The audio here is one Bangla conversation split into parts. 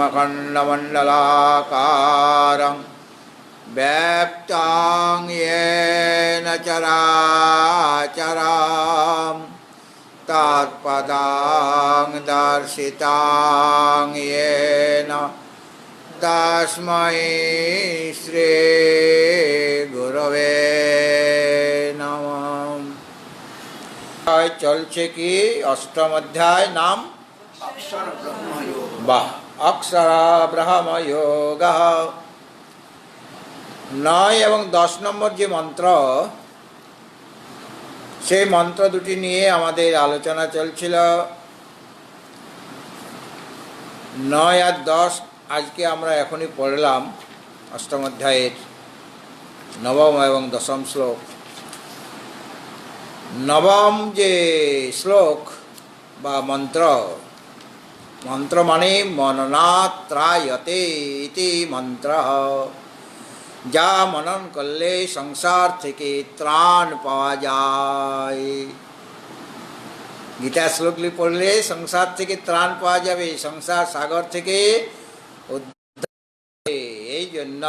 ब्रह्मखण्डमण्डलाकारं व्याप्तं येन चराचरं तत्पदं दर्शितं येन तस्मै श्री गुरवे नमः। चलছে কি অষ্টম অধ্যায়, নাম বাহ অক্ষর ব্রহ্ম যোগ। 9 এবং 10 নম্বর যে মন্ত্র, সেই মন্ত্র দুটি নিয়ে আমাদের আলোচনা চলছিল। 9 আর 10 আজকে আমরা এখনই পড়লাম অষ্টম অধ্যায়ের নবম এবং দশম শ্লোক। নবম যে শ্লোক বা মন্ত্র, মন্ত্র মানে মননাত্রায়তে ইতি মন্ত্র, যা মনন করলে সংসার থেকে ত্রাণ পাওয়া যায়। গীতা শ্লোকগুলি পড়লে সংসার থেকে ত্রাণ পাওয়া যাবে, সংসার সাগর থেকে উদ্ধার। এই জন্য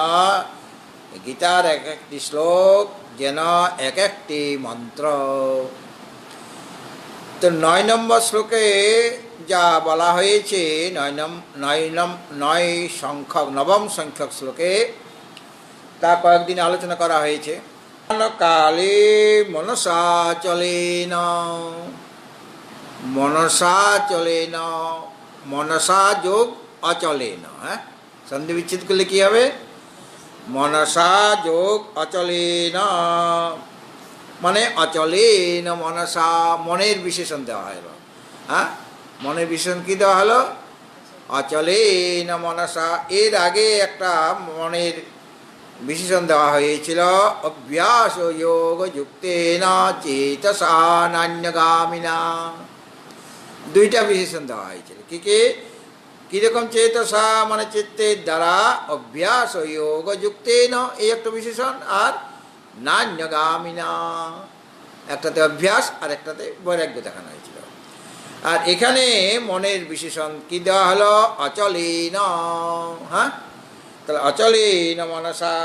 গীতার এক একটি শ্লোক যেন এক একটি মন্ত্র। তো 9 নম্বর শ্লোকে যা বলা হয়েছে, নবম সংখ্যক শ্লোকে, তা কয়েকদিন আলোচনা করা হয়েছে। কালে মনসা চলেন, মনসা চলেন, মনসা যোগ অচলেন। হ্যাঁ, সন্ধি বিচ্ছেদ করলে কি হবে? মনসা যোগ অচলেন, মানে অচলেন মনসা, মনের বিশেষণ দেওয়া হলো। হ্যাঁ, মনের বিশেষণ কি দেওয়া হলো? অচলেন মনসা। এর আগে একটা মনের বিশেষণ দেওয়া হয়েছিল, অভ্যাস যোগ যুক্তেন চেতসা নান্যগামিনা। দুইটা বিশেষণ দেওয়া হয়েছিল। কি কি? কীরকম? চেতসা মানে চিত্তের দ্বারা, অভ্যাস যোগ যুক্তেন এই একটা বিশেষণ, আর নান্যগামিনা একটাতে অভ্যাস আর একটাতে বৈরাগ্য দেখানো হয়েছিল। আর এখানে মনের বিশেষণ কি দেওয়া হলো? অচলেন। হ্যাঁ, তাহলে অচলেন মনসা।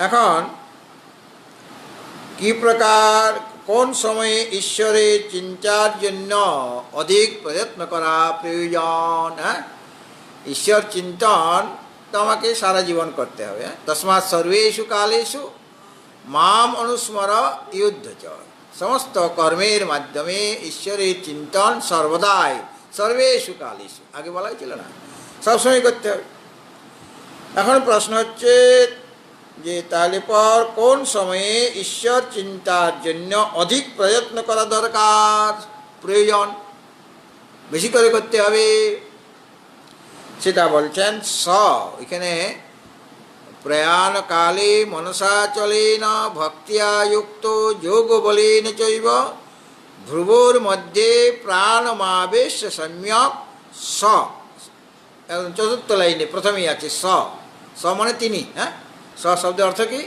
এখন কি প্রকার, কোন সময়ে ঈশ্বরের চিন্তার জন্য অধিক প্রযত্ন করা প্রয়োজন? হ্যাঁ, ঈশ্বর চিন্তন তো আমাকে সারা জীবন করতে হবে। তস্মাৎ সর্বেষু কালেষু মাম অনুস্মর ইয়ুদ্ধচ। সমস্ত কর্মের মাধ্যমে ঈশ্বরের চিন্তন সর্বদাই, সর্বেষু কালেষু, আগে বলাই ছিল না, সবসময় করতে হবে। এখন প্রশ্ন হচ্ছে যে তাহলে পর কোন সময়ে ঈশ্বর চিন্তার জন্য অধিক প্রযত্ন করা দরকার, প্রয়োজন, বেশি করে করতে হবে, সেটা বলছেন স। এখানে প্রয়াণকালে মনসা চলেন ভক্তিয়া যুক্ত যোগ বলেন চৈব ভ্রুবোর মধ্যে প্রাণমাবেশ সম্যক স। চতুর্থ লাইনে প্রথমেই আছে স। স মানে তিনি। হ্যাঁ, স শব্দের অর্থ কি?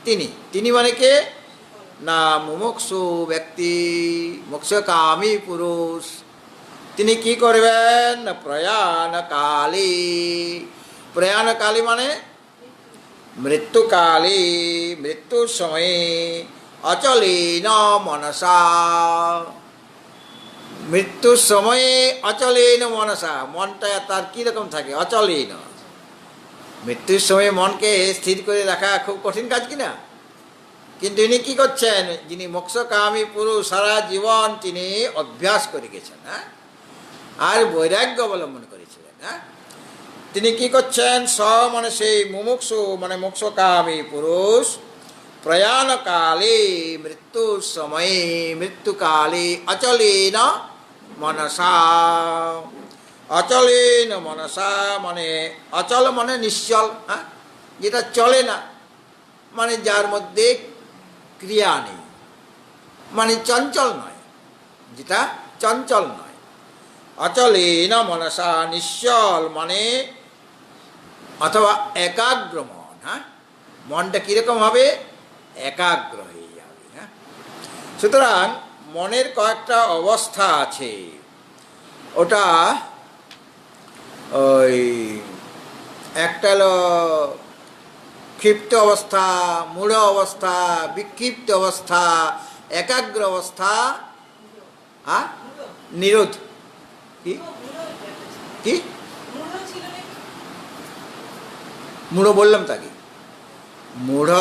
তিনি। তিনি মানে কে? না মুমুক্ষু ব্যক্তি, মোক্ষকামী পুরুষ। তিনি কি করবেন? না প্রয়াণকালে। প্রয়াণকালে মানে মৃত্যুকালে, মৃত্যুর সময়ে, অচলেন মনসা, মৃত্যুর সময়ে অচলেন মনসা, মনটা তার কীরকম থাকে? অচলেন। মৃত্যুর সময় মনকে স্থির করে রাখা খুব কঠিন কাজ কিনা? কিন্তু ইনি কী করছেন? যিনি মোক্ষকামী পুরুষ, সারা জীবন তিনি অভ্যাস করে গেছেন। হ্যাঁ, আর বৈরাগ্য অবলম্বন করেছিলেন। হ্যাঁ, তিনি কি করছেন? স মানে সেই মুমুক্ষু মানে মোক্ষকামী পুরুষ, প্রয়াণকালে মৃত্যুর সময়ে, মৃত্যুকালে অচলেন মনসা। অচলেন মনসা মানে অচল মানে নিশ্চল। হ্যাঁ, যেটা চলে না, মানে যার মধ্যে ক্রিয়া নেই, মানে চঞ্চল নয়, যেটা চঞ্চল নয়। অচলেন মনসা, নিশ্চল মানে অথবা একাগ্র মন। হ্যাঁ, মনটা কীরকম হবে? একাগ্র হয়ে যাবে। হ্যাঁ, সুতরাং মনের কয়েকটা অবস্থা আছে, ওটা ওই একটা হলো ক্ষিপ্ত অবস্থা, মূঢ় অবস্থা, বিক্ষিপ্ত অবস্থা, একাগ্র অবস্থা আর নিরোধ। কি কি মূঢ় বললাম তাকে, মূঢ়,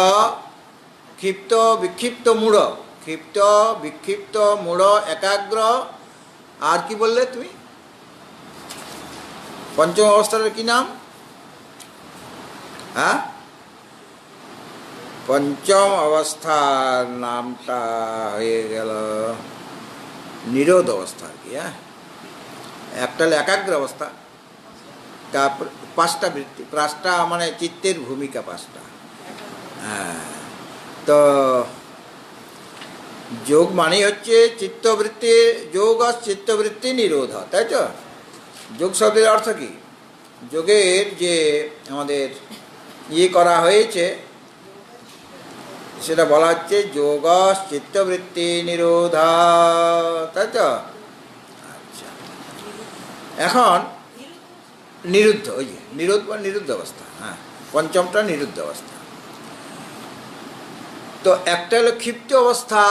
ক্ষিপ্ত, বিক্ষিপ্ত, মূঢ়, ক্ষিপ্ত, বিক্ষিপ্ত, মূঢ়, একাগ্র, আর কি বললে তুমি? পঞ্চম অবস্থাটার কি নাম? হ্যাঁ, পঞ্চম অবস্থার নামটা হয়ে গেল নিরোধ অবস্থা আর কি। হ্যাঁ, একটা হলো একাগ্র অবস্থা, তারপর পাঁচটা বৃত্তি, পাঁচটা মানে চিত্তের ভূমিকা পাঁচটা। হ্যাঁ, তো যোগ মানেই হচ্ছে চিত্তবৃত্তি, যোগ আর চিত্তবৃত্তি নিরোধ, তাই তো? যোগ শব্দের অর্থ কি? যোগের যে আমাদের করা হয়েছে সেটা বলা হচ্ছে যোগ চিত্তবৃত্তি নিরোধ, তাই তো? আচ্ছা, এখন নিরুদ্ধ, ওই যে নিরোধ বা নিরুদ্ধ অবস্থা। হ্যাঁ, পঞ্চমটা নিরুদ্ধ অবস্থা। তো একটা হলো ক্ষিপ্ত অবস্থা,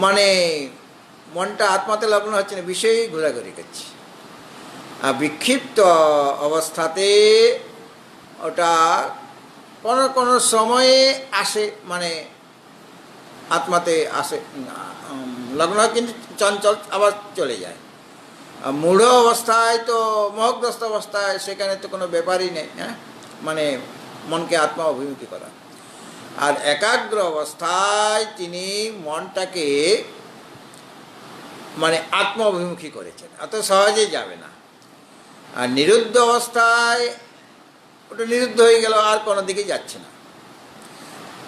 মানে মনটা আত্মাতে লগ্ন হচ্ছে না, বিষয়েই ঘোরাঘুরি করছে। আর বিক্ষিপ্ত অবস্থাতে ওটা কোনো কোনো সময়ে আসে, মানে আত্মাতে আসে, লগ্ন হয় কিন্তু চঞ্চল, আবার চলে যায়। আর মূঢ় অবস্থায় তো মোহগ্রস্ত অবস্থায় সেখানে তো কোনো ব্যাপারই নেই। হ্যাঁ, মানে মনকে আত্মা অভিমুখী করা। আর একাগ্র অবস্থায় তিনি মনটাকে মানে আত্মা অভিমুখী করেছেন, এত সহজেই যাবে না। আর নিরুদ্ধ অবস্থায় ওটা নিরুদ্ধ হয়ে গেল, আর কোনো দিকে যাচ্ছে না।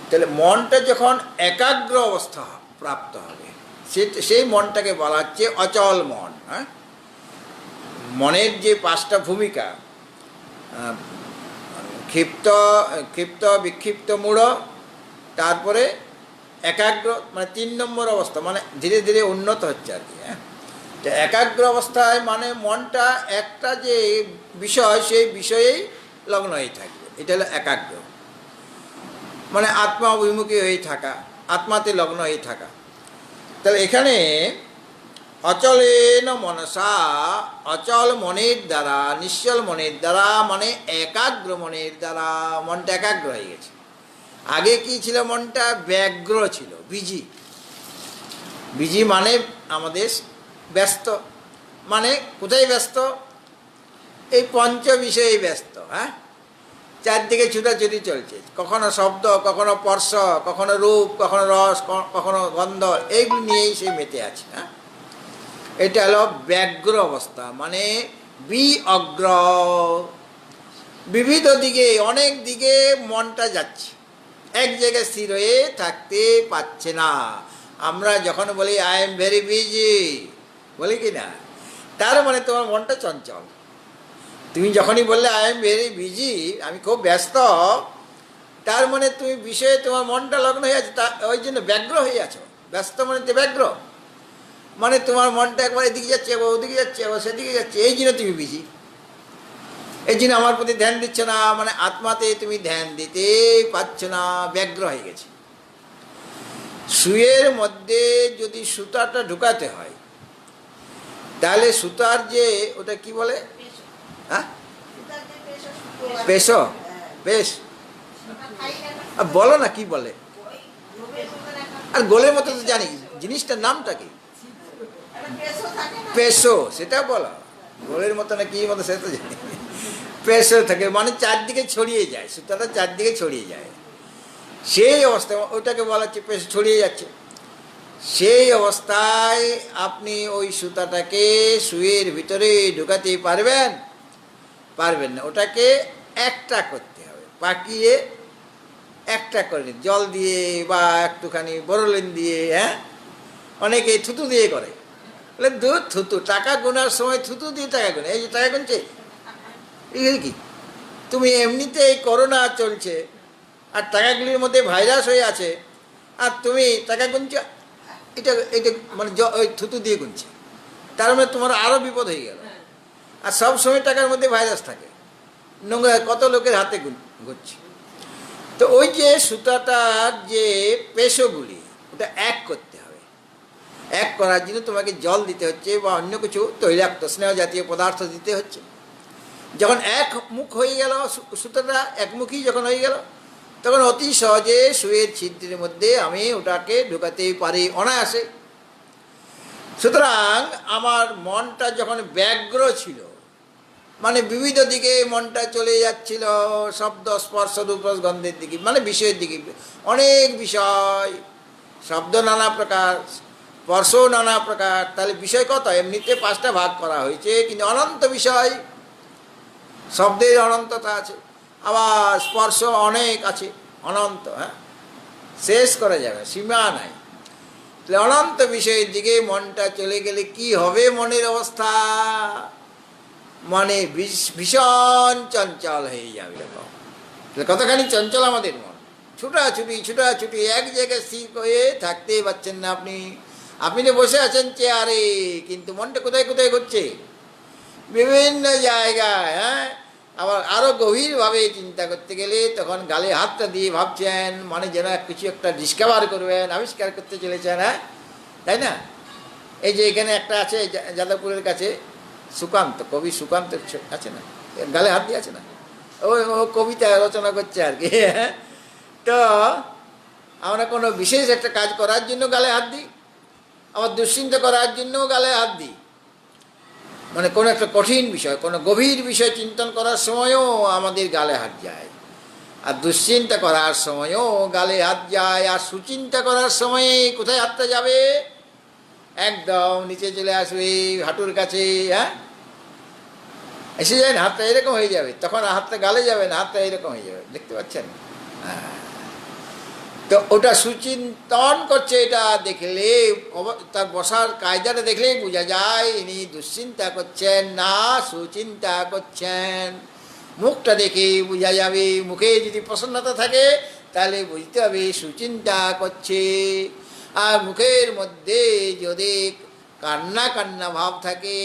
তাহলে মনটা যখন একাগ্র অবস্থা প্রাপ্ত হবে, সেই মনটাকে বলা হচ্ছে অচল মন। হ্যাঁ, মনের যে পাঁচটা ভূমিকা, ক্ষিপ্ত, ক্ষিপ্ত, বিক্ষিপ্ত, মূঢ়, তারপরে একাগ্র, মানে 3 নম্বর অবস্থা, মানে ধীরে ধীরে উন্নত হচ্ছে আর কি। হ্যাঁ, তো একাগ্র অবস্থায় মানে মনটা একটা যে বিষয়, সেই বিষয়েই লগ্ন হয়ে থাকবে, এটা হলো একাগ্র, মানে আত্মা অভিমুখী হয়ে থাকা, আত্মাতে লগ্ন হয়ে থাকা। তাহলে এখানে অচলেন মনসা, অচল মনের দ্বারা, নিশ্চল মনের দ্বারা, মানে একাগ্র মনের দ্বারা মনটা একাগ্র হয়ে গেছে। আগে কি ছিল? মনটা ব্যগ্র ছিল, বিজি। বিজি মানে আমাদের ব্যস্ত, মানে কোথায় ব্যস্ত? এই পঞ্চ বিষয়ে ব্যস্ত। হ্যাঁ, চারদিকে ছুটাছুটি চলছে, কখনো শব্দ, কখনো স্পর্শ, কখনো রূপ, কখনো রস, কখনো গন্ধ, এইগুলো নিয়েই সে মেতে আছে। হ্যাঁ, এটা হলো ব্যগ্র অবস্থা, মানে বিঅগ্র, বিবিধ দিকে, অনেক দিকে মনটা যাচ্ছে, এক জায়গায় স্থির হয়ে থাকতে পারছে না। আমরা যখন বলি আই এম ভেরি বিজি, বলি কি না, তার মানে তোমার মনটা চঞ্চল। তুমি যখনই বললে আই এম ভেরি বিজি, আমি খুব ব্যস্ত, তার মানে তুমি বিষয়ে তোমার মনটা লগ্ন হয়ে আছে, ওই জন্য ব্যগ্র হয়ে আছো। ব্যস্ত মানে তো ব্যগ্র, মানে তোমার মনটা একবার এদিকে যাচ্ছে, একবার ওদিকে যাচ্ছে, একবার সেদিকে যাচ্ছে, এই জন্য তুমি বিজি। এই জন্য আমার প্রতি ধ্যান দিচ্ছ না, মানে আত্মাতে তুমি ধ্যান দিতে পারছো না, ব্যগ্র হয়ে গেছে। সুয়ের মধ্যে যদি সুতাটা ঢুকাতে হয়, তাহলে সুতার যে ওটা কি বলে? হ্যাঁ, পেশো, পেশ, বলো না কি বলে? আর গোলের মতো তো জানি, জিনিসটার নামটা কি? পেশো, সেটা বলো। গোলের মতো না কি মতো সেটা তো জানি। পেশো থাকে, মানে চারদিকে ছড়িয়ে যায়, সুতাটা চারদিকে ছড়িয়ে যায়, সেই অবস্থায় ওটাকে বলা হচ্ছে পেশো, ছড়িয়ে যাচ্ছে। সেই অবস্থায় আপনি ওই সুতাটাকে সুয়ের ভিতরে ঢুকাতে পারবেন? পারবেন না। ওটাকে একটা করতে হবে, পাকিয়ে একটা করে জল দিয়ে বা একটুখানি বরলিন দিয়ে। হ্যাঁ, অনেকে থুতু দিয়ে করে, বলে দুধ থুতু, টাকা গোনার সময় থুতু দিয়ে টাকা গোনা। এই যে টাকা গুনছে, এই কি? তুমি এমনিতে এই করোনা চলছে, আর টাকাগুলির মধ্যে ভাইরাস হয়ে আছে, আর তুমি টাকা গুনছ, এটা এটা মানে ওই থুতু দিয়ে গুনছে, তার মানে তোমার আরও বিপদ হয়ে গেল। আর সব সময় টাকার মধ্যে ভাইরাস থাকে, নোংরা কত লোকের হাতে ঘুরছে। তো ওই যে সুতাটার যে পেশগুলি ওটা এক করতে হবে। এক করার জন্য তোমাকে জল দিতে হচ্ছে বা অন্য কিছু তৈলাক্ত স্নেহ জাতীয় পদার্থ দিতে হচ্ছে। যখন এক মুখ হয়ে গেল, সুতাটা একমুখী যখন হয়ে গেল, তখন অতি সহজে সুয়ের ছিদ্রের মধ্যে আমি ওটাকে ঢুকাতেই পারি অনায়াসে। সুতরাং আমার মনটা যখন ব্যগ্র ছিল, মানে বিবিধ দিকে মনটা চলে যাচ্ছিল, শব্দ স্পর্শ রূপ রস গন্ধের দিকে, মানে বিষয়ের দিকে, অনেক বিষয়, শব্দ নানা প্রকার, স্পর্শ নানা প্রকার। তাহলে বিষয় কত? এমনিতে 5টা ভাগ করা হয়েছে, কিন্তু অনন্ত বিষয়, শব্দের অনন্ততা আছে, আবার স্পর্শ অনেক আছে, অনন্ত, হ্যাঁ, শেষ করা যাবে, সীমা নাই। তাহলে অনন্ত বিষয়ের দিকে মনটা চলে গেলে কি হবে মনের অবস্থা? মানে ভীষণ চঞ্চল হয়ে যাবে। কতখানি চঞ্চল আমাদের মন, ছুটাছুটি ছুটাছুটি, এক জায়গায় স্থির হয়ে থাকতেই পারছেন না। আপনি তো বসে আছেন চেয়ারে, কিন্তু মনটা কোথায় কোথায় ঘুরছে, বিভিন্ন জায়গায়। হ্যাঁ, আবার আরও গভীরভাবে চিন্তা করতে গেলে তখন গালে হাতটা দিয়ে ভাবছেন, মানে যেন কিছু একটা ডিসকভার করবেন, আবিষ্কার করতে চলেছেন। হ্যাঁ, তাই না? এই যে এখানে একটা আছে যাদবপুরের কাছে, সুকান্ত, কবি সুকান্ত আছে না, গালে হাত দিয়ে আছে না, ও কবিতা রচনা করছে আর কি। তো আমরা কোনো বিশেষ একটা কাজ করার জন্য গালে হাত দিই, আবার দুশ্চিন্তা করার জন্যও গালে হাত দিই। মানে কোনো একটা কঠিন বিষয়, কোনো গভীর বিষয় চিন্তন করার সময়ও আমাদের গালে হাত যায়, আর দুশ্চিন্তা করার সময়ও গালে হাত যায়। আর সুচিন্তা করার সময়ে কোথায় হাতটা যাবে? একদম নিচে চলে আসবে, হাঁটুর কাছে। হ্যাঁ, এসে যায় না, হাতটা এরকম হয়ে যাবে, তখন হাতটা গালে যাবে না, হাতটা এরকম হয়ে যাবে, দেখতে পাচ্ছেন? হ্যাঁ, তো ওটা সুচিন্তন করছে, এটা দেখলে, তার বসার কায়দাটা দেখলেই বোঝা যায় ইনি দুশ্চিন্তা করছেন না সুচিন্তা করছেন। মুখটা দেখে বোঝা যাবে, মুখে যদি প্রসন্নতা থাকে তাহলে বুঝতে হবে সুচিন্তা করছে। আর মুখের মধ্যে যদি কান্না কান্না ভাব থাকে,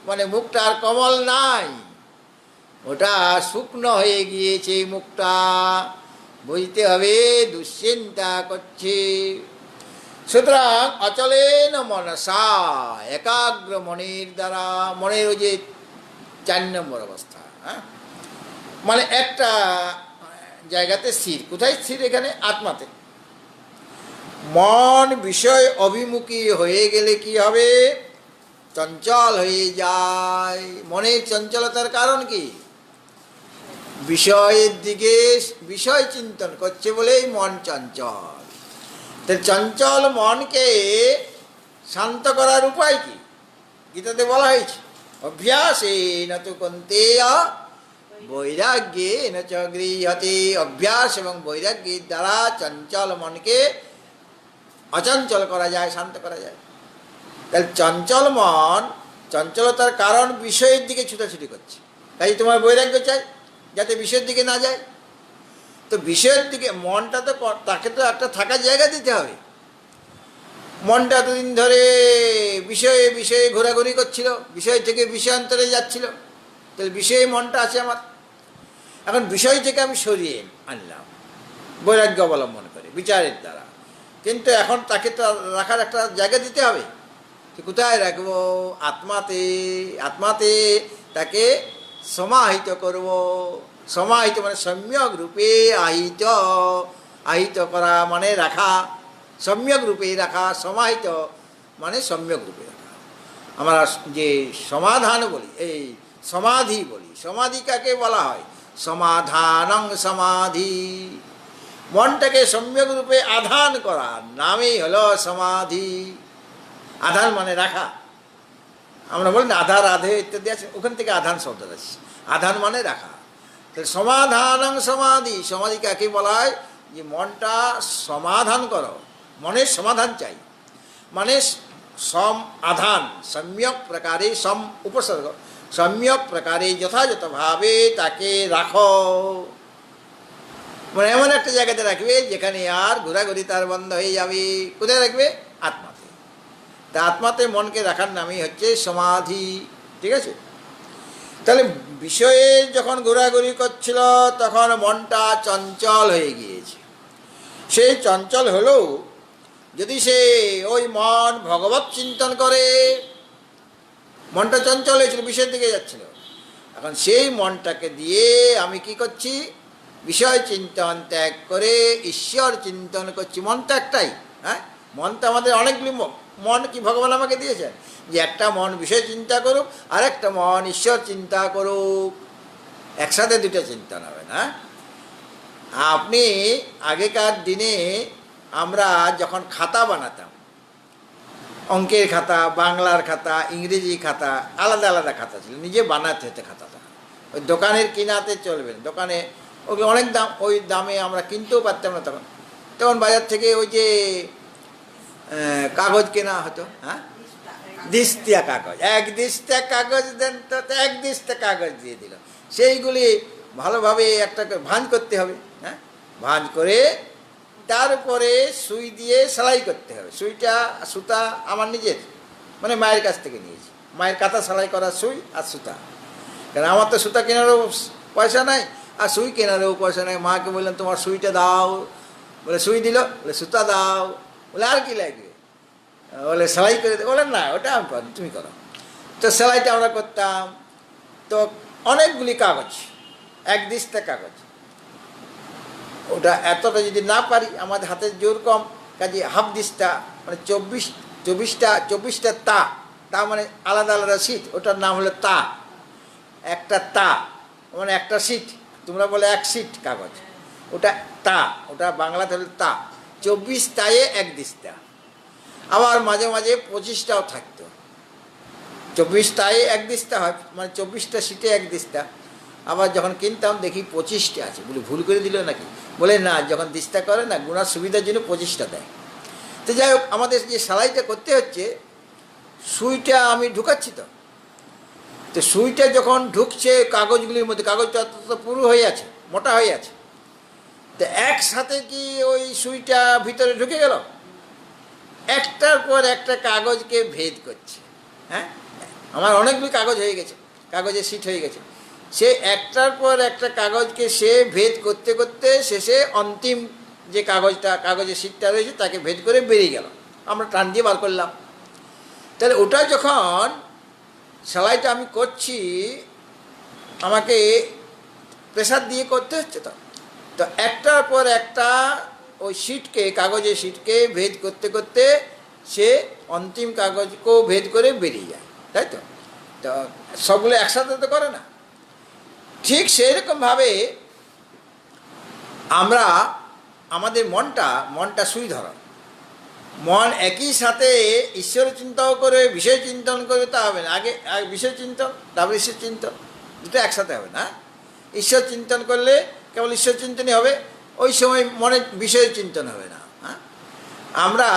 মানে মুখটা আর কমল নাই, ওটা শুকনো হয়ে গিয়েছে মুখটা, বুঝতে হবে দুশ্চিন্তা করছে। সুতরাং অচলেন মনসা, একাগ্র মনের দ্বারা, মনের ওই যে 4 নম্বর অবস্থা, হ্যাঁ, মানে একটা জায়গাতে স্থির। কোথায় স্থির? এখানে আত্মাতে। মন বিষয় অভিমুখী হয়ে গেলে কি হবে? চঞ্চল হয়ে যায়। মনের চঞ্চলতার কারণ কি? বিষয়ের দিকে বিষয় চিন্তন করছে বলেই মন চঞ্চল। তো চঞ্চল মনকে শান্ত করার উপায় কি? গীতাতে বলা হয়েছে, অভ্যাসে না তো কন্তেয় বৈরাগ্যে না চ গৃহতে। অভ্যাস এবং বৈরাগ্যের দ্বারা চঞ্চল মনকে অচঞ্চল করা যায়, শান্ত করা যায়। তাহলে চঞ্চল মন, চঞ্চলতার কারণ বিষয়ের দিকে ছুটাছুটি করছে, তাই তোমার বৈরাগ্য চাই যাতে বিষয়ের দিকে না যায়। তো বিষয়ের দিকে মনটা তো, তাকে তো একটা থাকার জায়গা দিতে হবে। মনটা এতদিন ধরে বিষয়ে বিষয়ে ঘোরাঘুরি করছিল, বিষয় থেকে বিষয়ান্তরে যাচ্ছিল, তাহলে বিষয়ে মনটা আছে আমার। এখন বিষয় থেকে আমি সরিয়ে আনলাম বৈরাগ্য অবলম্বন করে বিচারের দ্বারা, কিন্তু এখন তাকে তো রাখার একটা জায়গা দিতে হবে। কোথায় রাখবো? আত্মাতে। আত্মাতে তাকে সমাহিত করব। সমাহিত মানে সম্যক রূপে আহিত। আহিত করা মানে রাখা, সম্যক রূপে রাখা। সমাহিত মানে সম্যক রূপে রাখা। আমরা যে সমাধান বলি, এই সমাধি বলি, সমাধি কাকে বলা হয়? সমাধানং সমাধি। মনটাকে সম্যক রূপে আধান করা নামই হলো সমাধি। আধান মানে রাখা। আমরা বলি না আধার আধে ইত্যাদি আছে, ওখান থেকে আধান শব্দটা আছে। আধান মানে রাখা। তাহলে সমাধানং সমাধি। সমাধি কাকে বলা হয়? যে মনটা সমাধান করো, মনের সমাধান চাই, মানে সম আধান, সম্যক প্রকারে, সম উপসর্গ, সম্যক প্রকারে যথাযথভাবে তাকে রাখো। মানে এমন একটা জায়গাতে রাখবে যেখানে আর ঘোরাঘুরি তার বন্ধ হয়ে যাবে। কোথায় রাখবে? আত্মাতে। তা আত্মাতে মনকে রাখার নামই হচ্ছে সমাধি। ঠিক আছে? তাহলে বিষয়ে যখন ঘোরাঘুরি করছিল তখন মনটা চঞ্চল হয়ে গিয়েছে। সেই চঞ্চল হলেও যদি সে ওই মন ভগবত চিন্তন করে, মনটা চঞ্চল হয়েছিল, বিষয়ের দিকে যাচ্ছিল, এখন সেই মনটাকে দিয়ে আমি কি করছি, বিষয় চিন্তন ত্যাগ করে ঈশ্বর চিন্তন করছি। মন তো একটাই, হ্যাঁ, মন তো আমাদের অনেকগুলি মন কি ভগবান আমাকে দিয়েছেন, যে একটা মন বিষয় চিন্তা করুক আর একটা মন ঈশ্বর চিন্তা করুক, একসাথে দুটো চিন্তন হবে না। আপনি আগেকার দিনে আমরা যখন খাতা বানাতাম, অঙ্কের খাতা, বাংলার খাতা, ইংরেজি খাতা, আলাদা আলাদা খাতা ছিল, নিজে বানাতে হতো খাতাটা, ওই দোকানের কিনাতে চলবে না, দোকানে ওগুলো অনেক দাম, ওই দামে আমরা কিনতেও পারতাম না তখন। তখন বাজার থেকে ওই যে কাগজ কেনা হতো, হ্যাঁ, দিস্তিয়া কাগজ, এক দিস্তা কাগজ দেন তো, এক দিস্তা কাগজ দিয়ে দিল, সেইগুলি ভালোভাবে একটা ভাঁজ করতে হবে, হ্যাঁ, ভাঁজ করে তারপরে সুই দিয়ে সেলাই করতে হবে। সুইটা সুতা আমার নিজের, মানে মায়ের কাছ থেকে নিয়েছি, মায়ের কাঁথা সেলাই করা সুই আর সুতা, কারণ আমার তো সুতা কেনারও পয়সা নাই আর সুই কেনারও পয়সা নাই। মাকে বললাম তোমার সুইটা দাও, বলে সুই দিল, বলে সুতা দাও, বলে আর কি লাগবে, বলে সেলাই করে দেবো, বলে না ওটা আমি পারি, তুমি করো। তো সেলাইটা আমরা করতাম। তো অনেকগুলি কাগজ, এক দিস্তা কাগজ, ওটা এতটা যদি না পারি, আমাদের হাতের জোর কম, কাজে হাফ দিস্তা, মানে চব্বিশটা তা মানে আলাদা আলাদা সিট, ওটার নাম হলো তা, একটা তা মানে একটা সিট, তোমরা বলে এক সিট কাগজ, ওটা তা, ওটা বাংলাতে হলো তা, 24 তায়ে এক দিস্তা। আবার মাঝে মাঝে 25টাও থাকতো, 24 তায়ে এক দিস্তা হয়, মানে 24টা সিটে এক দিস্তা। আবার যখন কিনতাম দেখি 25টা আছে, বলি ভুল করে দিল নাকি, বলে না, যখন দিস্তা করে না গুনার সুবিধার জন্য 25টা দেয়। তো যাই হোক, আমাদের যে সেলাইটা করতে হচ্ছে, সুইটা আমি ঢুকাচ্ছি, তো সুইটা যখন ঢুকছে কাগজগুলির মধ্যে, কাগজটা তো পুরো হয়ে আছে, মোটা হয়ে আছে, তো একসাথে কি ওই সুইটা ভিতরে ঢুকে গেল, একটার পর একটা কাগজকে ভেদ করছে, হ্যাঁ, আমার অনেকগুলি কাগজ হয়ে গেছে, কাগজের সিট হয়ে গেছে, সে একটার পর একটা কাগজকে সে ভেদ করতে করতে শেষে অন্তিম যে কাগজের সিটটা রয়েছে তাকে ভেদ করে বেরিয়ে গেল, আমরা টান দিয়ে বার করলাম। তাহলে ওটা যখন সেলাইটা আমি করছি, আমাকে প্রেসার দিয়ে করতে হচ্ছে, তো একটার পর একটা ওই সিটকে, কাগজের সিটকে ভেদ করতে করতে সে অন্তিম কাগজকেও ভেদ করে বেরিয়ে যায়, তাই তো। তো সবগুলো একসাথে তো করে না। ঠিক সেইরকমভাবে আমরা আমাদের মনটা সুই ধরা, মন একই সাথে ঈশ্বর চিন্তাও করে বিষয় চিন্তন করে, তা হবে না। আগে বিষয় চিন্তন, তারপর ঈশ্বর চিন্তন, দুটো একসাথে হবে না। ঈশ্বর চিন্তন করলে কেবল ঈশ্বর চিন্তনই হবে, ওই সময় মনে বিষয় চিন্তন হবে না। হ্যাঁ, আমরা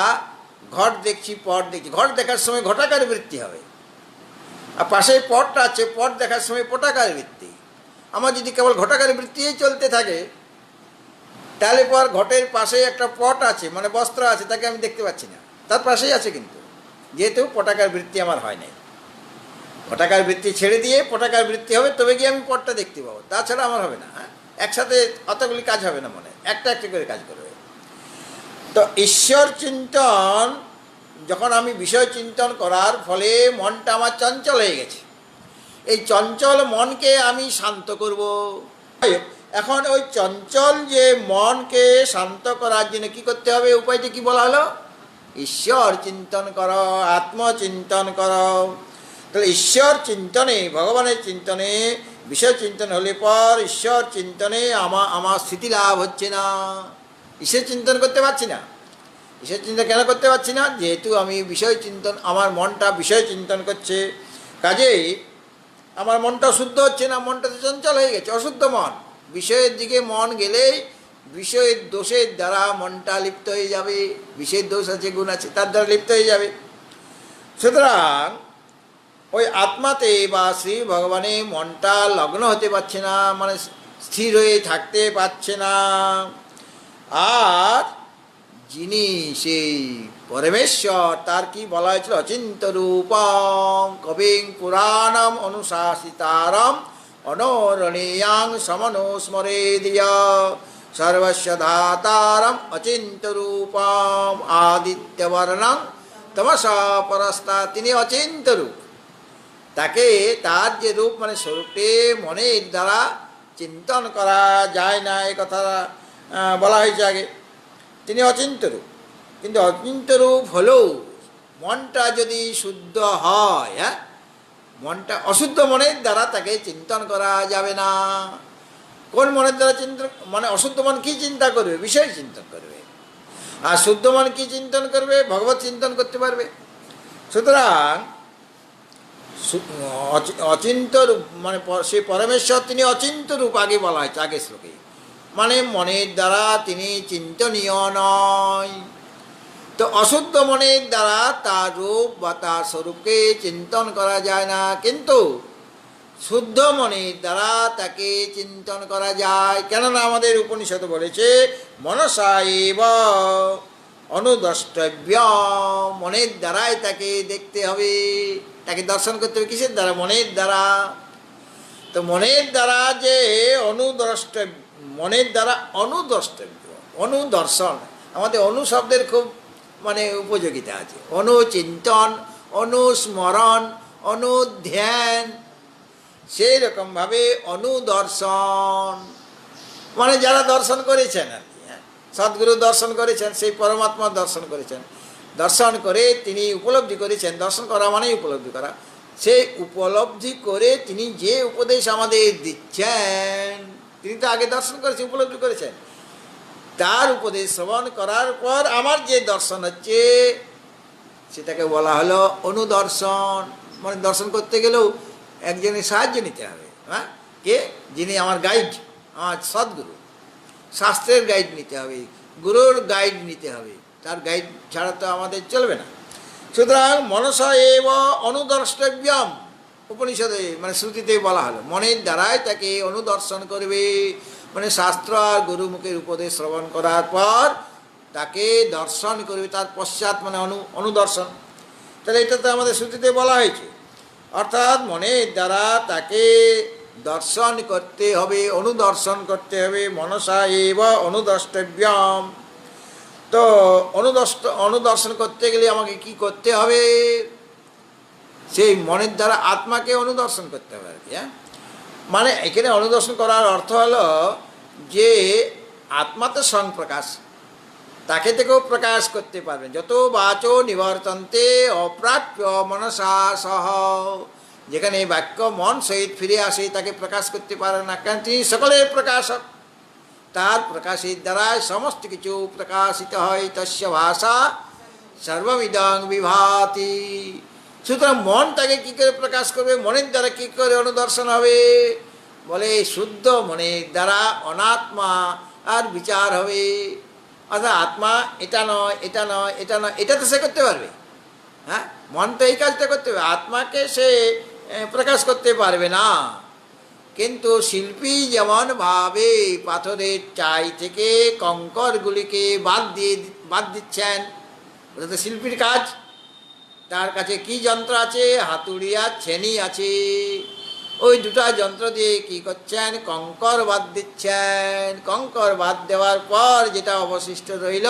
ঘট দেখছি, পট দেখছি, ঘট দেখার সময় ঘটাকার বৃত্তি হবে, আর পাশে পটটা আছে, পট দেখার সময় পটাকার বৃত্তি। আমার যদি কেবল ঘটাকার বৃত্তিই চলতে থাকে, তাহলে পর ঘটের পাশে একটা পট আছে, মানে বস্ত্র আছে, তাকে আমি দেখতে পাচ্ছি না, তার পাশেই আছে, কিন্তু যেহেতু পটাকার বৃত্তি আমার হয় নাই, পটাকার বৃত্তি ছেড়ে দিয়ে পটাকার বৃত্তি হবে, তবে গিয়ে আমি পটটা দেখতে পাবো, তাছাড়া আমার হবে না। হ্যাঁ, একসাথে অতগুলি কাজ হবে না, মনে একটা একটা করে কাজ করবে। তো ঈশ্বর চিন্তন যখন আমি বিষয় চিন্তন করার ফলে মনটা আমার চঞ্চল হয়ে গেছে, এই চঞ্চল মনকে আমি শান্ত করব। এখন ওই চঞ্চল যে মনকে শান্ত করার জন্য কী করতে হবে, উপায়টা কি বলা হলো, ঈশ্বর চিন্তন করো, আত্মচিন্তন করো। তাহলে ঈশ্বর চিন্তনে, ভগবানের চিন্তনে, বিষয় চিন্তন হলে পর ঈশ্বর চিন্তনে আমার স্থিতি লাভ হচ্ছে না, ঈশ্বর চিন্তন করতে পারছি না। ঈশ্বর চিন্তন কেন করতে পারছি না, যেহেতু আমি বিষয় চিন্তন, আমার মনটা বিষয় চিন্তন করছে, কাজেই আমার মনটা শুদ্ধ হচ্ছে না, মনটা তো চঞ্চল হয়ে গেছে, অশুদ্ধ মন। বিষয়ের দিকে মন গেলেই বিষয়ের দোষের দ্বারা মনটা লিপ্ত হয়ে যাবে, বিষয়ের দোষ আছে, গুণ আছে, তার দ্বারা লিপ্ত হয়ে যাবে। সুতরাং ওই আত্মাতে বা শ্রী ভগবানে মনটা লগ্ন হতে পারছে না, মানে স্থির হয়ে থাকতে পারছে না। আর যিনি সেই পরমেশ্বর তার কি বলা হয়েছিল, অচিন্ত রূপম কবিং পুরাণম অনুশাসিতারম অনরণীয়াং সমনুস্মরেদিয়া সর্বস্ব ধাতারম অচিন্ত রূপম আদিত্যবর্ণং তমসা পরস্তা। তিনি অচিন্ত রূপ, তাকে তার যে রূপ মানে স্বরূপে মনের দ্বারা চিন্তন করা যায় না, এ কথা বলা হয়েছে আগে। তিনি অচিন্ত রূপ, কিন্তু অচিন্ত রূপ হলেও মনটা যদি শুদ্ধ হয়, হ্যাঁ, মনটা অশুদ্ধ মনের দ্বারা তাকে চিন্তন করা যাবে না। কোন মনের দ্বারা চিন্তন, মানে অশুদ্ধ মন কি চিন্তা করবে, বিষয় চিন্তন করবে, আর শুদ্ধ মন কি চিন্তন করবে, ভগবত চিন্তন করতে পারবে। সুতরাং অচিন্ত রূপ মানে সেই পরমেশ্বর তিনি অচিন্ত রূপ আগে বলা হয়েছে, আগে শ্লোকে, মানে মনের দ্বারা তিনি চিন্তনীয় নয়। তো অশুদ্ধ মনের দ্বারা তার রূপ বা তার স্বরূপকে চিন্তন করা যায় না, কিন্তু শুদ্ধ মনের দ্বারা তাকে চিন্তন করা যায়। কেননা আমাদের উপনিষদ বলেছে মনসা এব অনুদ্রষ্টব্য, মনের দ্বারাই তাকে দেখতে হবে, তাকে দর্শন করতে হবে। কিসের দ্বারা? মনের দ্বারা। তো মনের দ্বারা যে অনুদ্রষ্টব্য, মনের দ্বারা অনুদ্রষ্টব্য, অনুদর্শন, আমাদের অনু শব্দের খুব মানে উপযোগিতা আছে। অনুচিন্তন, অনুস্মরণ, অনুধ্যান, সেই রকমভাবে অনুদর্শন, মানে যারা দর্শন করেছেন আর কি, সদ্গুরু দর্শন করেছেন, সেই পরমাত্মা দর্শন করেছেন, দর্শন করে তিনি উপলব্ধি করেছেন। দর্শন করা মানেই উপলব্ধি করা। সেই উপলব্ধি করে তিনি যে উপদেশ আমাদের দিচ্ছেন, তিনি তো আগে দর্শন করেছেন, উপলব্ধি করেছেন, তার উপদেশ শ্রবণ করার পর আমার যে দর্শন হচ্ছে সেটাকে বলা হলো অনুদর্শন। মানে দর্শন করতে গেলেও একজনের সাহায্য নিতে হবে, হ্যাঁ, কে? যিনি আমার গাইড, আমার সদ্গুরু, শাস্ত্রের গাইড নিতে হবে, গুরুর গাইড নিতে হবে, তার গাইড ছাড়া তো আমাদের চলবে না। সুতরাং মনসা এব অনুদর্ষ্টব্যম, উপনিষদে মানে শ্রুতিতে বলা হলো মনের দ্বারাই তাকে অনুদর্শন করবে, মানে শাস্ত্র আর গুরুমুখের উপদেশ শ্রবণ করার পর তাকে দর্শন করবে, তার পশ্চাৎ মানে অনুদর্শন। তাহলে এটা তো আমাদের শ্রুতিতে বলা হয়েছে, অর্থাৎ মনের দ্বারা তাকে দর্শন করতে হবে, অনুদর্শন করতে হবে। মনসা এব অনুদর্ষ্টব্যম। তো অনুদর্শন করতে গেলে আমাকে কি করতে হবে? সেই মনের দ্বারা আত্মাকে অনুদর্শন করতে হবে আর কি, হ্যাঁ। মানে এখানে অনুদর্শন করার অর্থ হলো যে আত্মা তো স্বয়ংপ্রকাশ, তাকে থেকেও প্রকাশ করতে পারবেন। যত বাচো নিবর্তন্তে অপ্রাপ্য মনসা সহ, যেখানে বাক্য মন সহিত ফিরে আসে তাকে প্রকাশ করতে পারে না, কারণ তিনি সকলের প্রকাশক, তার প্রকাশের দ্বারাই সমস্ত কিছু প্রকাশিত হয়। তস্য ভাষা সর্বমিদং বিভাতি। সুতরাং মন তাকে কী করে প্রকাশ করবে, মনের দ্বারা কী করে অনুদর্শন হবে? বলে শুদ্ধ মনের দ্বারা অনাত্মা আর বিচার হবে। অর্থাৎ আত্মা এটা নয়, এটা নয়, এটা নয়, এটা তো সে করতে পারবে, হ্যাঁ, মন তো এই কাজটা করতে হবে, আত্মাকে সে প্রকাশ করতে পারবে না। কিন্তু শিল্পী যেমন ভাবে পাথরের চাই থেকে কঙ্করগুলিকে বাদ দিচ্ছেন, ওটা তো শিল্পীর কাজ। তার কাছে কি যন্ত্র আছে? হাতুড়ি আর ছেনি আছে। ওই দুটা যন্ত্র দিয়ে কি করছেন? কঙ্কর বাদ দিচ্ছেন। কঙ্কর বাদ দেওয়ার পর যেটা অবশিষ্ট রইল